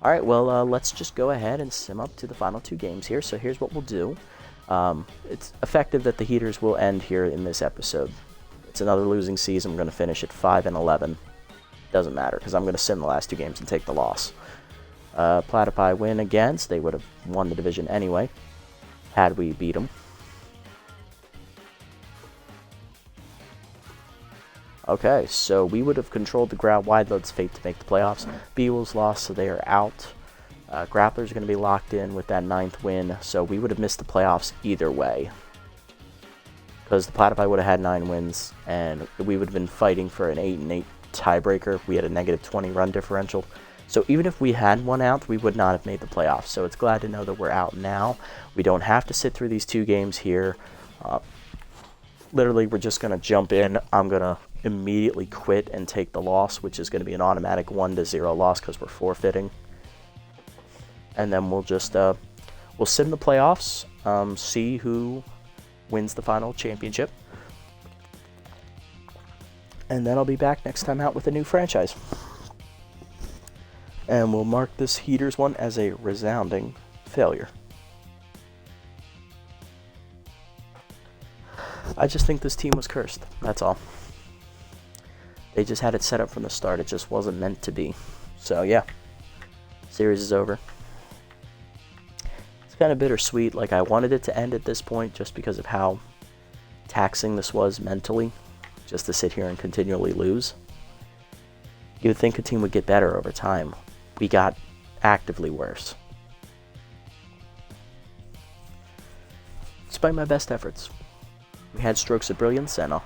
Alright, well, let's just go ahead and sim up to the final 2 games here. So here's what we'll do. It's effective that the Heaters will end here in this episode. It's another losing season. We're going to finish at 5-11. Doesn't matter, because I'm going to sim the last 2 games and take the loss. Platypi win against. They would have won the division anyway, had we beat them. Okay, so we would have controlled the ground. Wide Load's fate to make the playoffs. Beewell's lost, so they are out. Grapplers are going to be locked in with that 9th win, so we would have missed the playoffs either way. Because the Platypi would have had 9 wins, and we would have been fighting for an 8-8 tiebreaker. We had a negative 20 run differential. So even if we had one out, we would not have made the playoffs. So it's glad to know that we're out now. We don't have to sit through these 2 games here. Literally, we're just going to jump in. I'm going to immediately quit and take the loss, which is going to be an automatic 1-0 loss because we're forfeiting. And then we'll just we'll sim the playoffs, see who wins the final championship. And then I'll be back next time out with a new franchise. And we'll mark this Heaters one as a resounding failure. I just think this team was cursed. That's all. They just had it set up from the start. It just wasn't meant to be. So, yeah. Series is over. It's kind of bittersweet. Like, I wanted it to end at this point just because of how taxing this was mentally. Just to sit here and continually lose. You would think a team would get better over time. We got actively worse. Despite my best efforts. We had strokes of brilliance and a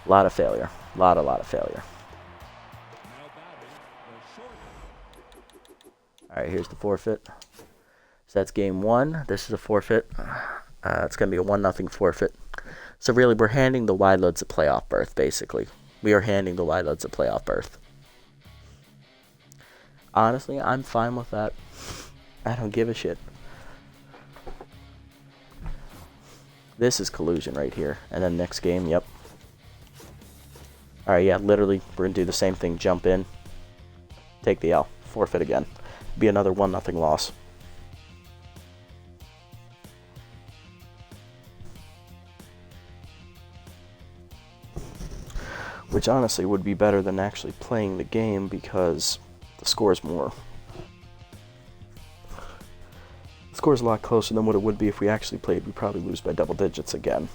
lot of failure. A lot of failure. Alright, here's the forfeit. So that's game 1. This is a forfeit. It's going to be a 1-0 forfeit. So really, we're handing the Wide Loads a playoff berth, basically. We are handing the Wide Loads a playoff berth. Honestly, I'm fine with that. I don't give a shit. This is collusion right here. And then next game, yep. Alright, yeah, literally, we're going to do the same thing. Jump in. Take the L. Forfeit again. Be another 1-0 loss. Which honestly would be better than actually playing the game because the score is more. The score is a lot closer than what it would be if we actually played. We'd probably lose by double digits again.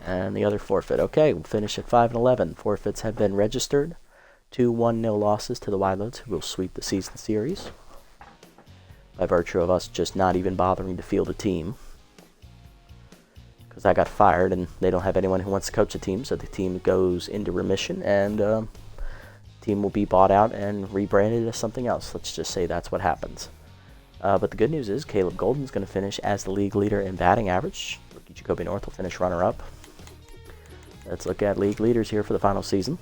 And the other forfeit. Okay, we'll finish at 5-11. Forfeits have been registered. 2 1-0 losses to the Wide Loads, who will sweep the season series. By virtue of us just not even bothering to field a team. Because I got fired and they don't have anyone who wants to coach a team, so the team goes into remission and the team will be bought out and rebranded as something else. Let's just say that's what happens. But the good news is Caleb Golden's going to finish as the league leader in batting average. Rookie Jacoby North will finish runner-up. Let's look at league leaders here for the final season.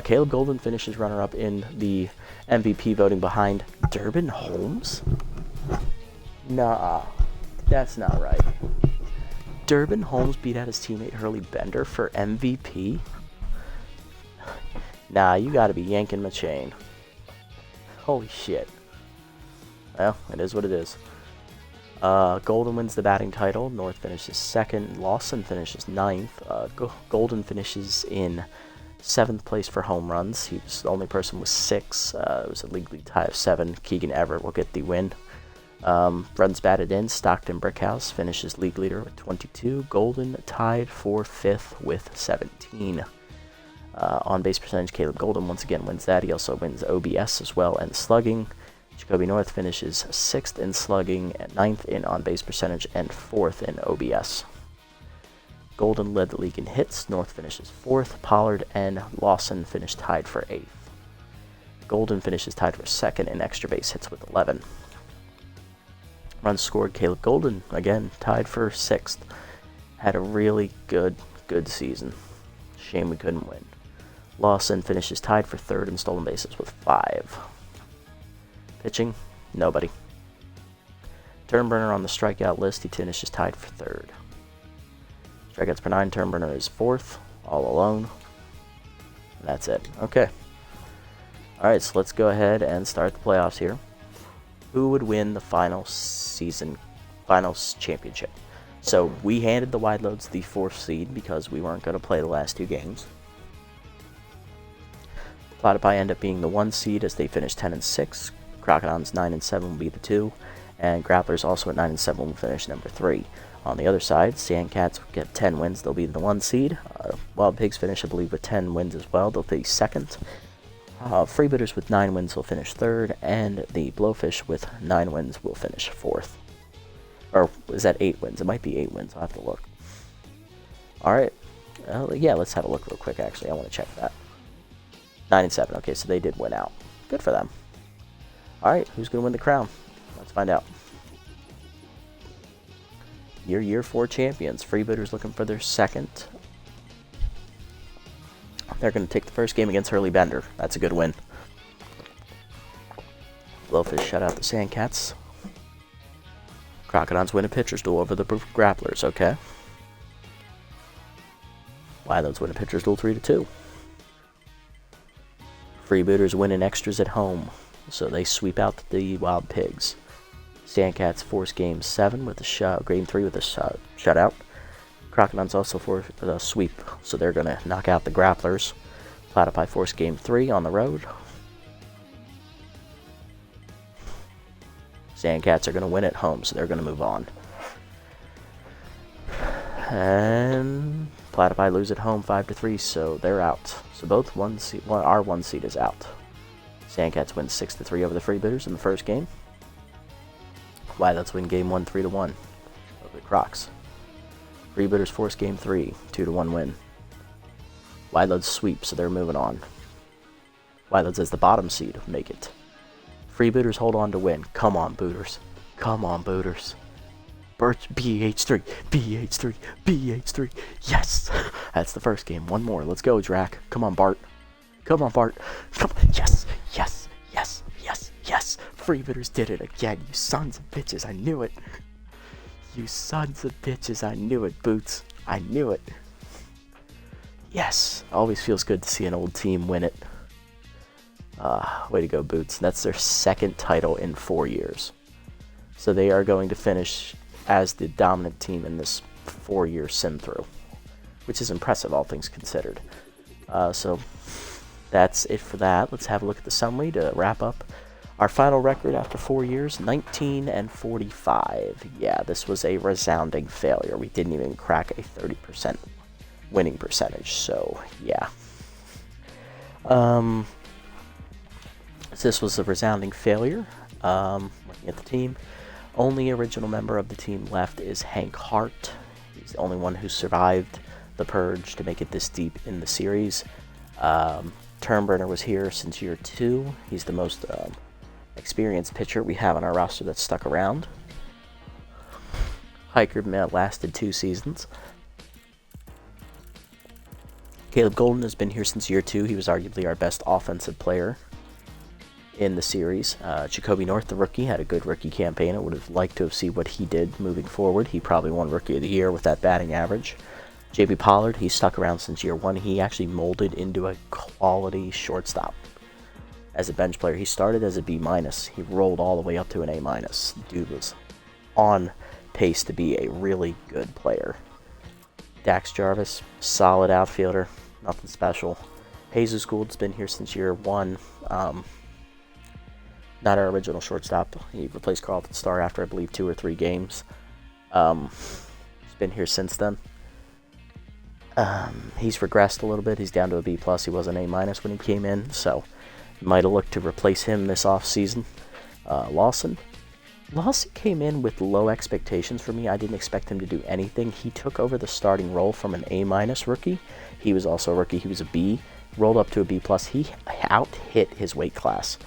Caleb Golden finishes runner-up in the MVP voting behind Durbin Holmes? Nah, that's not right. Durbin Holmes beat out his teammate Hurley Bender for MVP? Nah, you gotta be yanking my chain. Holy shit. Well, it is what it is. Golden wins the batting title. North finishes 2nd. Lawson finishes 9th. Golden finishes in 7th place for home runs. He was the only person with 6. It was a league lead tie of 7. Keegan Everett will get the win. Runs batted in. Stockton Brickhouse finishes league leader with 22. Golden tied for 5th with 17. On base percentage, Caleb Golden once again wins that. He also wins OBS as well and slugging. Jacoby North finishes 6th in slugging, 9th in on base percentage, and 4th in OBS. Golden led the league in hits. North finishes 4th. Pollard and Lawson finished tied for 8th. Golden finishes tied for 2nd in extra base hits with 11. Runs scored, Caleb Golden, again, tied for 6th. Had a really good season. Shame we couldn't win. Lawson finishes tied for 3rd in stolen bases with 5. Pitching, nobody. Turnburner on the strikeout list, he finishes tied for 3rd. Strikeouts per 9, Turnburner is 4th, all alone. And that's it. Okay. Alright, so let's go ahead and start the playoffs here. Who would win the finals championship? So we handed the Wide Loads the 4th seed because we weren't going to play the last 2 games. Platypi end up being the 1 seed as they finished 10-6. Crocodons 9 and 7 will be the 2, and Grapplers also at 9 and 7 will finish number 3. On the other side, Sandcats get 10 wins. They'll be the 1 seed. Wild Pigs finish, I believe, with 10 wins as well. They'll be 2nd. Freebooters with 9 wins will finish 3rd, and the Blowfish with 9 wins will finish 4th. Or is that 8 wins? It might be 8 wins. I'll have to look. Alright. Yeah, let's have a look real quick, actually. I want to check that. 9 and 7. Okay, so they did win out. Good for them. Alright, who's going to win the crown? Let's find out. Your Year 4 champions. Freebooters looking for their 2nd. They're going to take the first game against Hurley Bender. That's a good win. Blowfish shut out the Sandcats. Crocodons win a pitcher's duel over the Grapplers. Okay. Wildlands win a pitcher's duel 3-2. Freebooters win in extras at home, so they sweep out the Wild Pigs. Sandcats force game 7 with a game 3 with a shutout. Crocodons also force a sweep, so they're going to knock out the Grapplers. Platypi force game 3 on the road. Sandcats are going to win at home, so they're going to move on. And Platypi lose at home 5-3, so they're out. So both our 1 seed is out. Sandcats win 6-3 over the Freebooters in the first game. Wildlands win game 1 3-1 over the Crocs. Freebooters force game 3 2-1 win. Wildlands sweep, so they're moving on. Wildlands as the bottom seed make it. Freebooters hold on to win. Come on, Booters. Come on, Booters. Birch, BH3, BH3, BH3. Yes! That's the first game. One more. Let's go, Drac. Come on, Bart. Come on, Bart. Come on. Yes! Yes! Yes! Yes! Yes! Freebooters did it again. You sons of bitches. I knew it. You sons of bitches. I knew it, Boots. I knew it. Yes! Always feels good to see an old team win it. Way to go, Boots. That's their 2nd title in 4 years. So they are going to finish as the dominant team in this 4-year sim-through, which is impressive, all things considered. So that's it for that. Let's have a look at the summary to wrap up. Our final record after 4 years, 19 and 45. Yeah, this was a resounding failure. We didn't even crack a 30% winning percentage, so yeah. This was a resounding failure. Looking at the team, only original member of the team left is Hank Hart. He's the only one who survived the purge to make it this deep in the series. Turnburner was here since year 2. He's the most experienced pitcher we have on our roster that's stuck around. Hiker lasted 2 seasons. Caleb Golden has been here since year 2. He was arguably our best offensive player in the series. Jacoby North, the rookie, had a good rookie campaign. I would have liked to have seen what he did moving forward. He probably won Rookie of the Year with that batting average. JB Pollard, he's stuck around since year 1. He actually molded into a quality shortstop. As a bench player, he started as a B-. He rolled all the way up to an A-. Dude was on pace to be a really good player. Dax Jarvis, solid outfielder, nothing special. Jesus Gould's been here since year 1. Not our original shortstop. He replaced Carlton Starr after, I believe, 2 or 3 games. He's been here since then. He's regressed a little bit. He's down to a B+. He was an A- when he came in, so might have looked to replace him this offseason. Lawson came in with low expectations for me. I didn't expect him to do anything. He took over the starting role from an A- rookie. He was also a rookie. He was a B, rolled up to a B+. He out-hit his weight class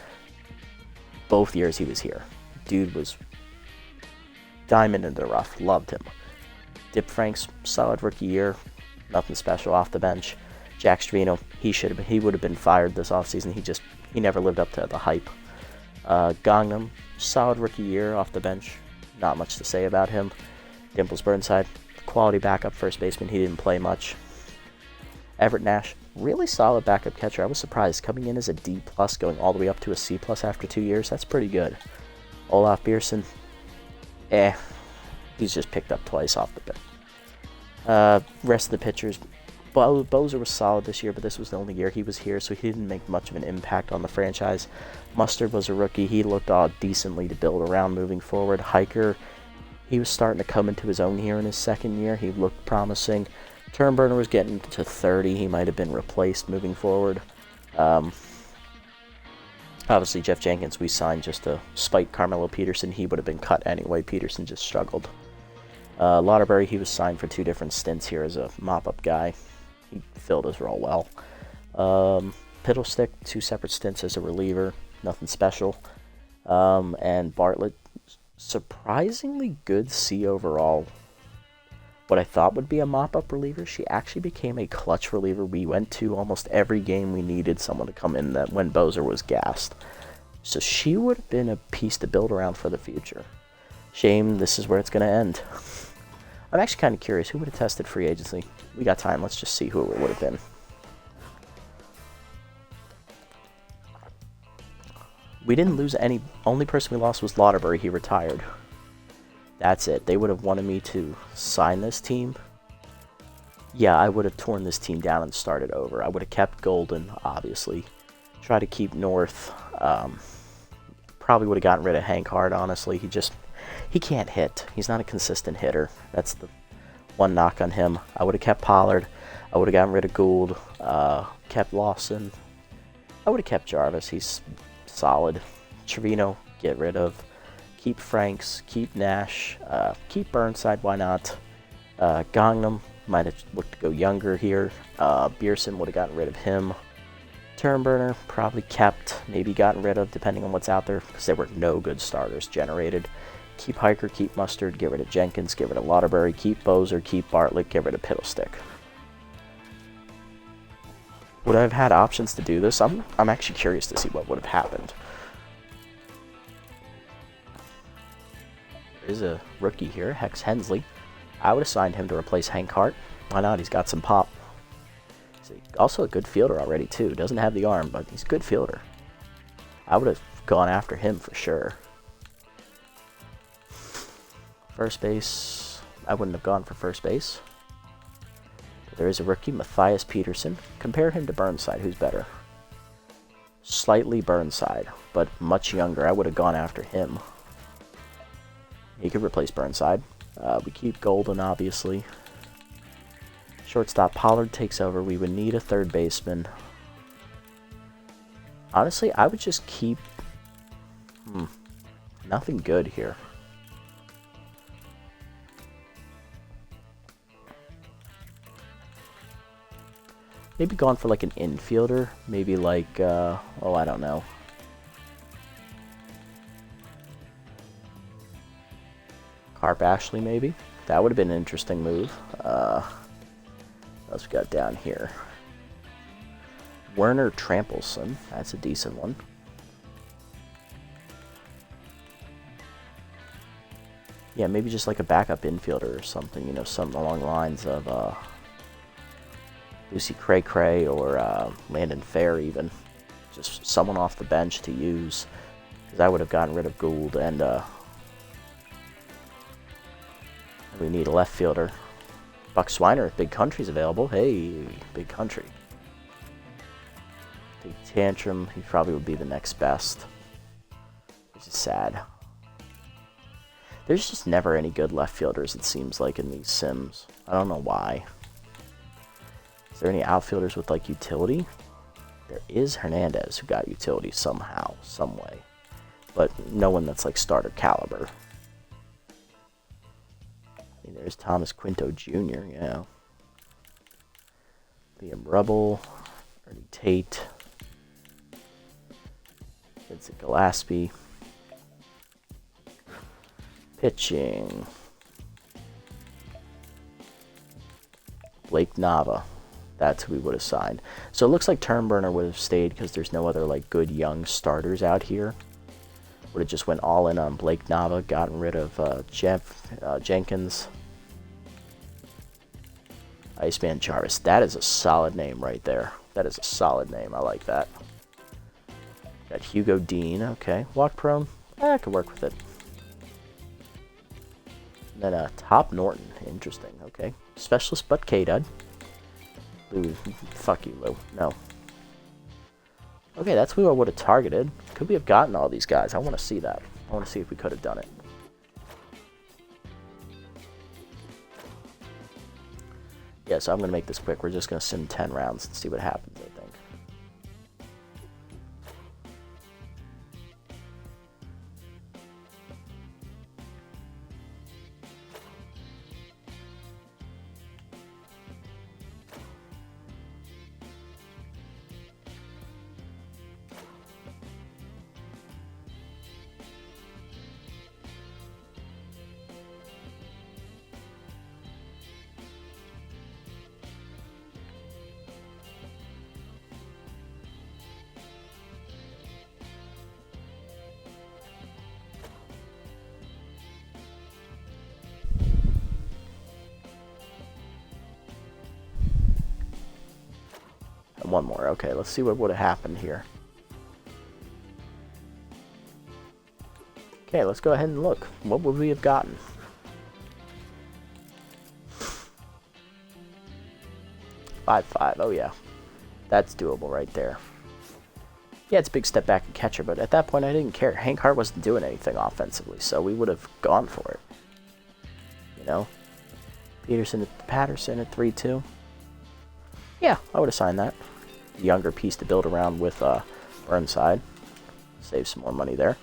both years he was here. Dude was diamond in the rough. Loved him. Dip Franks, solid rookie year. Nothing special off the bench. Jack Strino, he would have been fired this offseason. He never lived up to the hype. Gangnam, solid rookie year off the bench. Not much to say about him. Dimples Burnside, quality backup first baseman. He didn't play much. Everett Nash, really solid backup catcher. I was surprised coming in as a D+, going all the way up to a C+ after 2 years. That's pretty good. Olaf Bierson, he's just picked up twice off the bench. Rest of the pitchers, Bozer was solid this year, but this was the only year he was here, so he didn't make much of an impact on the franchise. Mustard was a rookie. He looked decently to build around moving forward. Hiker, he was starting to come into his own here in his second year. He looked promising. Turnburner was getting to 30. He might have been replaced moving forward. Obviously, Jeff Jenkins we signed just to spite Carmelo Peterson. He would have been cut anyway. Peterson just struggled. Lauderberry, he was signed for 2 different stints here as a mop-up guy. He filled his role well. Piddlestick, 2 separate stints as a reliever. Nothing special. And Bartlett, surprisingly good C overall. What I thought would be a mop-up reliever, she actually became a clutch reliever. We went to almost every game we needed someone to come in that when Bozer was gassed. So she would have been a piece to build around for the future. Shame this is where it's going to end. I'm actually kind of curious, who would have tested free agency? We got time, let's just see who it would have been. We didn't lose any, only person we lost was Lauderberry, he retired. That's it. They would have wanted me to sign this team. Yeah, I would have torn this team down and started over. I would have kept Golden, obviously. Try to keep North. Probably would have gotten rid of Hank Hart, honestly. He can't hit. He's not a consistent hitter. That's the one knock on him. I would have kept Pollard. I would have gotten rid of Gould. Kept Lawson. I would have kept Jarvis. He's solid. Trevino, get rid of. Keep Franks, keep Nash, keep Burnside, why not? Gangnam might have looked to go younger here. Beerson would have gotten rid of him. Turnburner probably kept, maybe gotten rid of, depending on what's out there, because there were no good starters generated. Keep Hiker, keep Mustard, get rid of Jenkins, get rid of Lauderberry, keep Bozer, keep Bartlett, get rid of Piddlestick. Would I have had options to do this? I'm actually curious to see what would have happened. Is a rookie here, Hex Hensley. I would have signed him to replace Hank Hart. Why not? He's got some pop. He's also a good fielder already, too. Doesn't have the arm, but he's a good fielder. I would have gone after him for sure. First base, I wouldn't have gone for first base. There is a rookie, Matthias Peterson. Compare him to Burnside. Who's better? Slightly Burnside, but much younger. I would have gone after him. He could replace Burnside. We keep Golden, obviously. Shortstop Pollard takes over. We would need a third baseman. Honestly, I would just keep... Nothing good here. Maybe gone for like an infielder. Maybe like, oh, I don't know. Harp Ashley, maybe. That would have been an interesting move. What else we got down here? Werner Trampelson. That's a decent one. Yeah, maybe just like a backup infielder or something. You know, something along the lines of Lucy Cray Cray or Landon Fair even. Just someone off the bench to use. Because I would have gotten rid of Gould and... we need a left fielder. Buck Swiner, if Big Country's available. Hey, Big Country. Big Tantrum, he probably would be the next best. Which is sad. There's just never any good left fielders, it seems like, in these sims. I don't know why. Is there any outfielders with, like, utility? There is Hernandez, who got utility somehow, some way. But no one that's, like, starter caliber. There's Thomas Quinto Jr., yeah. Liam Rubble, Ernie Tate, Vincent Gillespie. Pitching. Blake Nava. That's who we would have signed. So it looks like Turnburner would have stayed because there's no other like good young starters out here. Would have just went all in on Blake Nava, gotten rid of Jeff Jenkins. Iceman Jarvis. That is a solid name right there. That is a solid name. I like that. Got Hugo Dean. Okay. Walk prone. I could work with it. And then Top Norton. Interesting. Okay. Specialist but K-Dud. Ooh, fuck you, Lou. No. Okay, that's who I would have targeted. Could we have gotten all these guys? I want to see that. I want to see if we could have done it. Yeah, so I'm going to make this quick. We're just going to sim 10 rounds and see what happens, I think. One more. Okay, let's see what would have happened here. Okay, let's go ahead and look. What would we have gotten? Five. Oh yeah. That's doable right there. Yeah, it's a big step back and catcher, but at that point I didn't care. Hank Hart wasn't doing anything offensively, so we would have gone for it. You know? Patterson at 3-2. Yeah, I would have signed that. Younger piece to build around with Burnside. Save some more money there.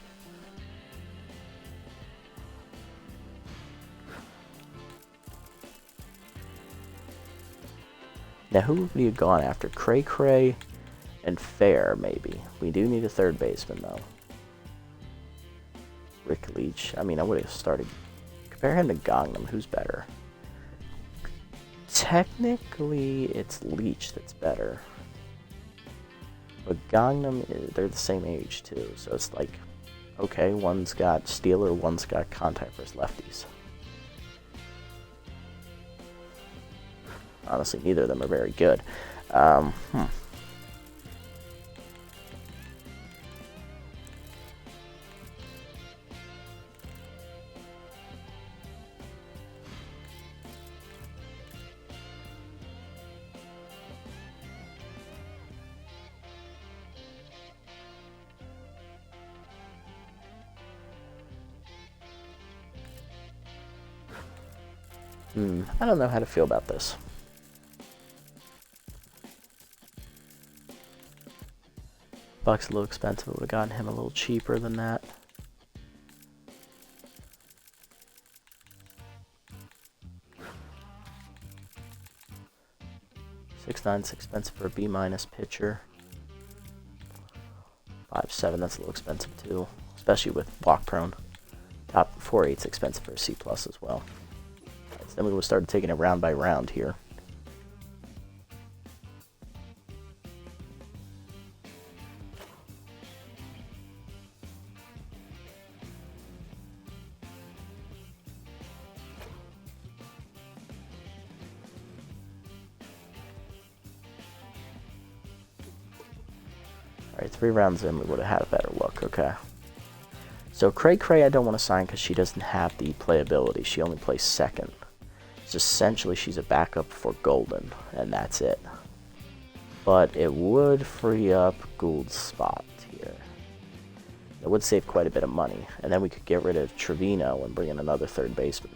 Now, who would we have gone after? Cray and Fair, maybe. We do need a third baseman, though. Rick Leach. I mean, I would have started... Compare him to Gangnam. Who's better? Technically, it's Leach that's better. But Gangnam, they're the same age, too. So it's like, okay, one's got Stealer, one's got Contact versus lefties. Honestly, neither of them are very good. I don't know how to feel about this. Buck's a little expensive. Would have gotten him a little cheaper than that. $6.9's expensive for a B- pitcher. 5.7, that's a little expensive too, especially with walk prone. Top 4.8's expensive for a C+ as well. So then we would have started taking it round by round here. Alright, 3 rounds in, we would have had a better look. Okay. So Cray I don't want to sign because she doesn't have the playability. She only plays second. So essentially she's a backup for Golden, and that's it. But it would free up Gould's spot here. It would save quite a bit of money, and then we could get rid of Trevino and bring in another third baseman.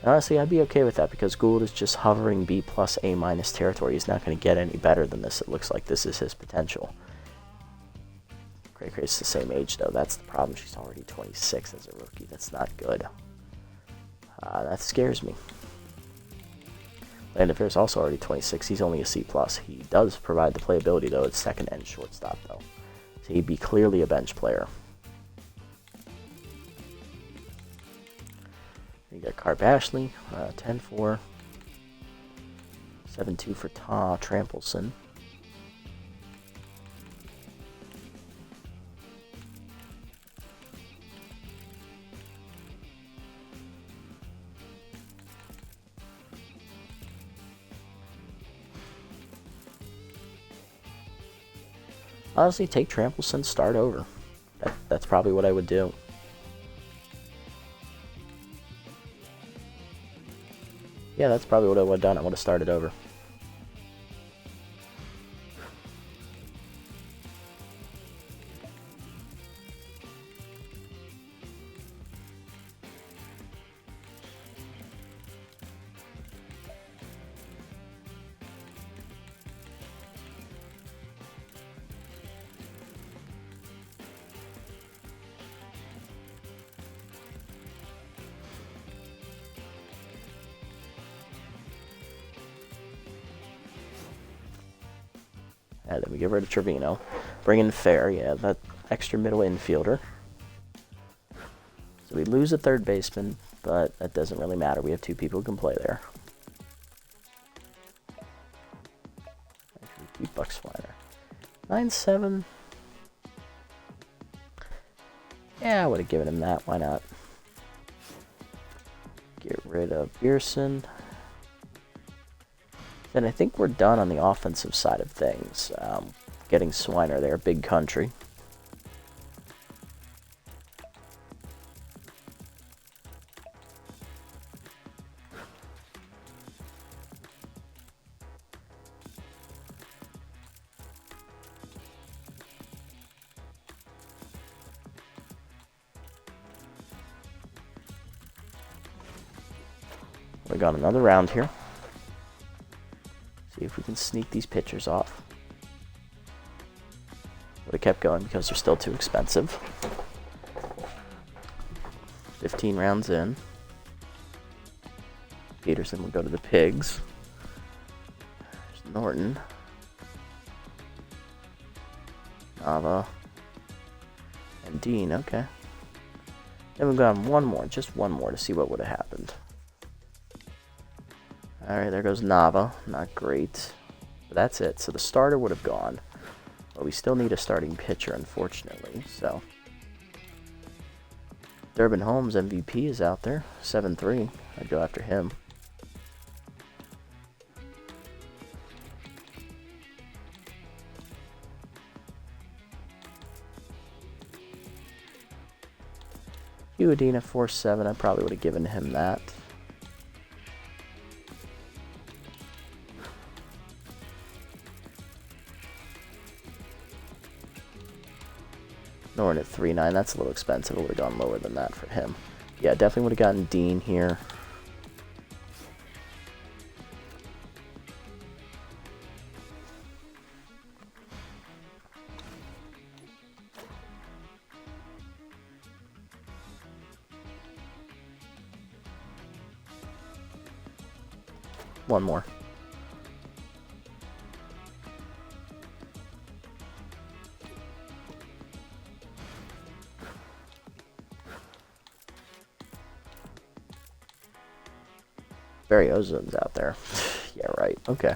And honestly, I'd be okay with that because Gould is just hovering B+ A- territory. He's not going to get any better than this. It looks like this is his potential. Cray's the same age, though. That's the problem. She's already 26 as a rookie. That's not good. That scares me. Landon Fair's also already 26. He's only a C+. He does provide the playability, though. It's second and shortstop, though. So he'd be clearly a bench player. You got Carp Ashley, 10-4. 7-2 for Trampelson. Honestly, take Trampelson, start over. That's probably what I would do. Yeah, that's probably what I would have done. I would have started over. And then we get rid of Trevino. Bring in Fair, yeah, that extra middle infielder. So we lose a third baseman, but that doesn't really matter. We have 2 people who can play there. Actually, keep Buckswiner. 9-7. Yeah, I would have given him that. Why not? Get rid of Pearson. Then I think we're done on the offensive side of things. Getting Swiner there, big country. We got another round here. See if we can sneak these pitchers off. Would have kept going because they're still too expensive. 15 rounds in. Peterson will go to the Pigs. There's Norton. Nava. And Dean, okay. Then we've got one more, just one more to see what would have happened. Alright, there goes Nava. Not great. But that's it. So the starter would have gone. But we still need a starting pitcher, unfortunately. So Durbin Holmes, MVP, is out there. 7-3. I'd go after him. Uedina 4-7. I probably would have given him that. Norton at 3-9. That's a little expensive. I would have gone lower than that for him. Yeah, definitely would have gotten Dean here. One more. Barry Ozone's out there. Yeah, right. Okay.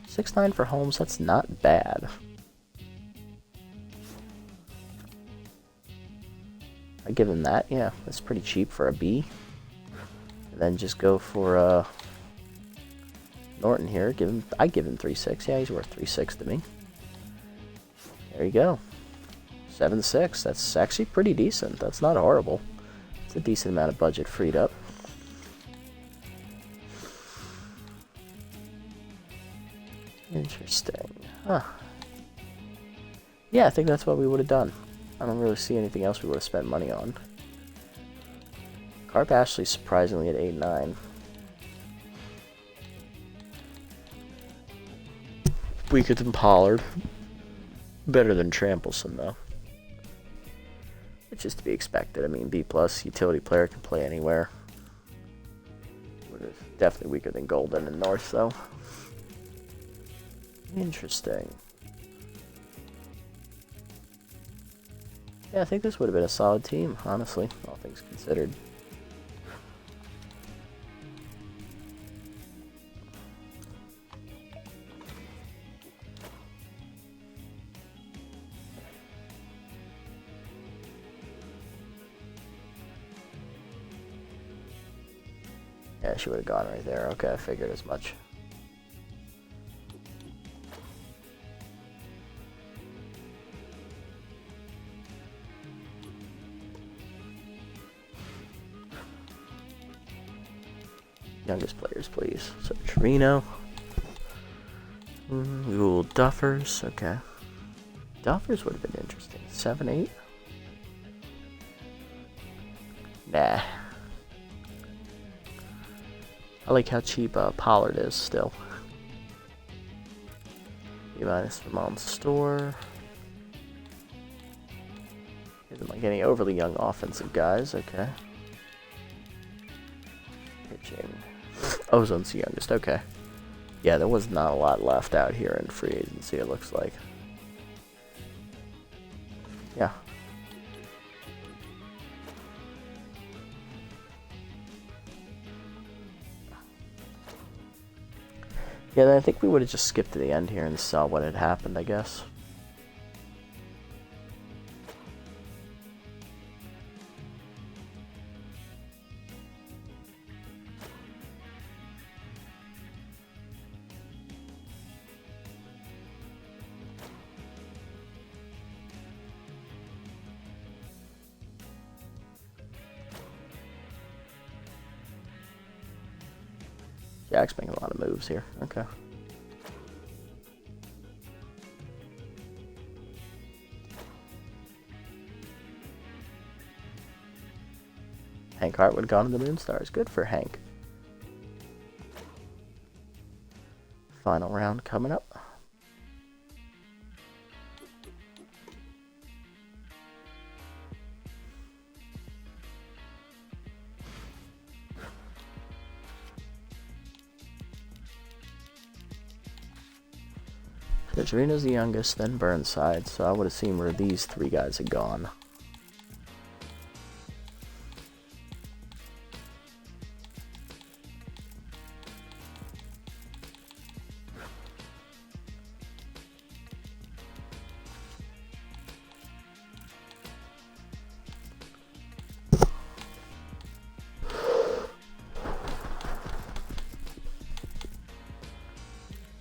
6-9 for Holmes. That's not bad. I give him that. Yeah, that's pretty cheap for a B. And then just go for Norton here. I give him 3-6. Yeah, he's worth 3-6 to me. There you go. 7-6. That's actually pretty decent. That's not horrible. A decent amount of budget freed up. Interesting. Huh. Yeah, I think that's what we would have done. I don't really see anything else we would have spent money on. Carp Ashley surprisingly at 8-9. Weaker than Pollard. Better than Trampleson, though. Which is to be expected. I mean, B+, utility player, can play anywhere. Definitely weaker than Golden and North, though. Interesting. Yeah, I think this would have been a solid team, honestly, all things considered. Yeah, she would have gone right there. Okay, I figured as much. Youngest players, please. So, Trevino. Ooh, Duffers. Okay. Duffers would have been interesting. 7-8? Nah. I like how cheap Pollard is still. B- for Mom's Store. Isn't like any overly young offensive guys. Okay. Pitching. Ozone's the youngest. Okay. Yeah, there was not a lot left out here in free agency, it looks like. Yeah. Yeah, then I think we would have just skipped to the end here and saw what had happened, I guess. Jack's making a lot of moves here. Okay. Hank Hartwood gone to the Moonstars. Good for Hank. Final round coming up. So Jarino's the youngest, then Burnside, so I would have seen where these three guys had gone.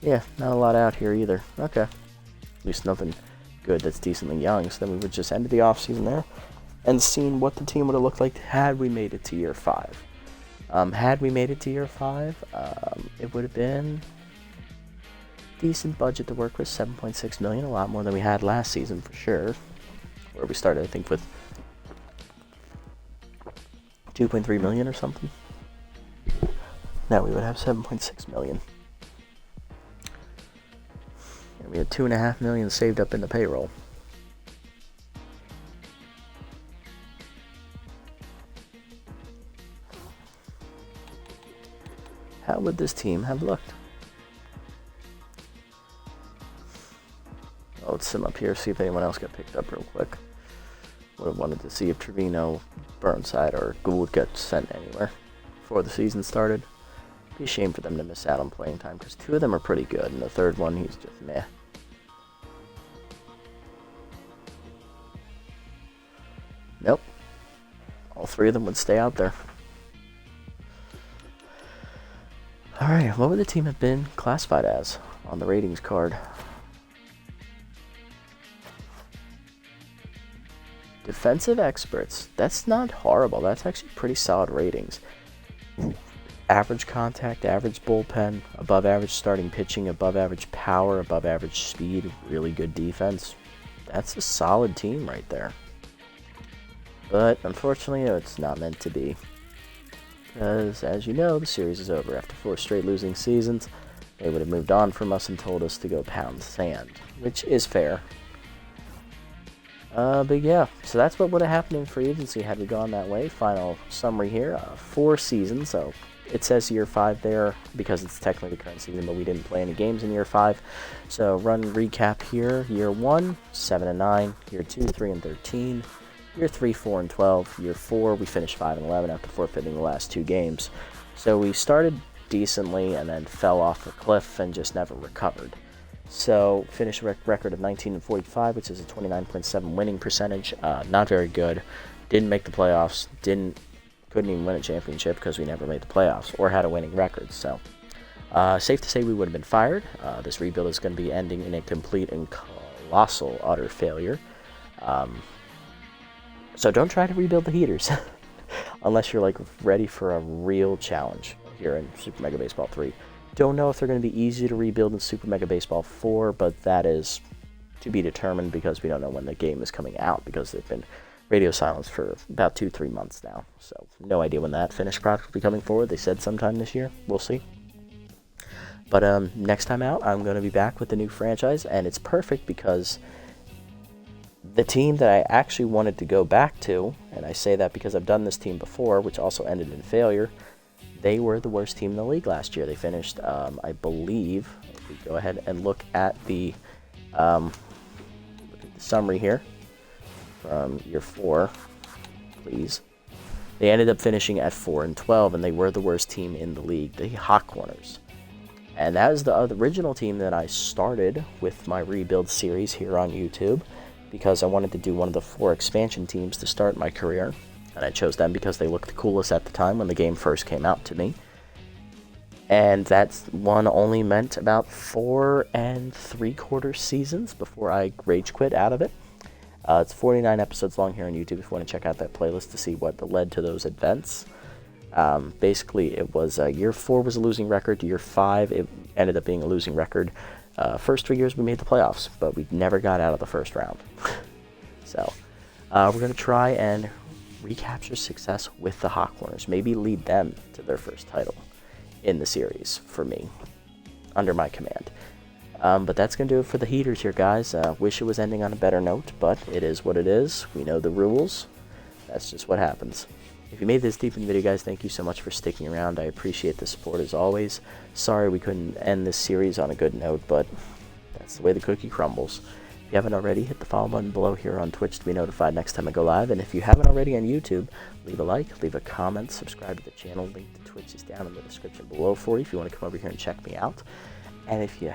Yeah, not a lot out here either. Okay. At least nothing good that's decently young. So then we would just end the offseason there and seen what the team would have looked like had we made it to year 5. Had we made it to year 5, it would have been decent budget to work with, $7.6 million, a lot more than we had last season for sure. Where we started, I think, with $2.3 million or something. Now we would have $7.6 million. We had $2.5 million saved up in the payroll. How would this team have looked? Oh, let's sim up here, see if anyone else got picked up real quick. Would have wanted to see if Trevino, Burnside, or Gould got sent anywhere before the season started. Be a shame for them to miss out on playing time because 2 of them are pretty good, and the third one, he's just meh. Nope. All 3 of them would stay out there. Alright, what would the team have been classified as on the ratings card? Defensive experts. That's not horrible. That's actually pretty solid ratings. Average contact, average bullpen, above average starting pitching, above average power, above average speed, really good defense. That's a solid team right there. But unfortunately, it's not meant to be. Because, as you know, the series is over. After 4 straight losing seasons, they would have moved on from us and told us to go pound sand, which is fair. But yeah, so that's what would have happened in free agency had we gone that way. Final summary here, 4 seasons, so it says year 5 there because it's technically the current season, but we didn't play any games in year 5. So run recap here, year 1, 7-9, year 2, 3-13, year 3, 4-12, year 4, we finished 5-11 after forfeiting the last 2 games. So we started decently and then fell off a cliff and just never recovered. So finished record of 19-45, which is a 29.7 winning percentage. Not very good. Didn't make the playoffs. Couldn't even win a championship because we never made the playoffs or had a winning record. So safe to say we would have been fired. This rebuild is going to be ending in a complete and colossal utter failure. So don't try to rebuild the heaters unless you're like ready for a real challenge here in Super Mega Baseball 3. Don't know if they're going to be easy to rebuild in Super Mega Baseball 4, but that is to be determined because we don't know when the game is coming out because they've been radio silence for about 2-3 months now. So no idea when that finished product will be coming forward. They said sometime this year. We'll see. But next time out, I'm going to be back with the new franchise, and it's perfect because the team that I actually wanted to go back to, and I say that because I've done this team before, which also ended in failure, they were the worst team in the league last year. They finished, I believe, if we go ahead and look at the summary here from year 4, please. They ended up finishing at 4-12, and they were the worst team in the league, the Hot Corners. And that is the original team that I started with my rebuild series here on YouTube, because I wanted to do one of the 4 expansion teams to start my career. And I chose them because they looked the coolest at the time when the game first came out to me. And that one only meant about 4 3/4 seasons before I rage quit out of it. It's 49 episodes long here on YouTube if you want to check out that playlist to see what led to those events. Basically, it was year 4 was a losing record. Year 5, it ended up being a losing record. First 3 years, we made the playoffs, but we never got out of the first round. So, we're going to try and recapture success with the Hot Corners. Maybe lead them to their first title in the series for me, under my command. But that's going to do it for the heaters here, guys. Wish it was ending on a better note, but it is what it is. We know the rules. That's just what happens. If you made this deep in the video, guys, thank you so much for sticking around. I appreciate the support as always. Sorry we couldn't end this series on a good note, but that's the way the cookie crumbles. If you haven't already, hit the follow button below here on Twitch to be notified next time I go live. And if you haven't already on YouTube, leave a like, leave a comment, subscribe to the channel. Link to Twitch is down in the description below for you if you want to come over here and check me out. And if you...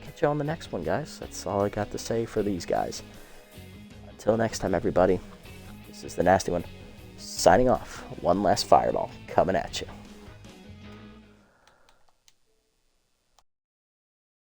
Catch you on the next one, guys. That's all I got to say for these guys. Until next time, everybody, this is the Nasty One, signing off. One last fireball coming at you.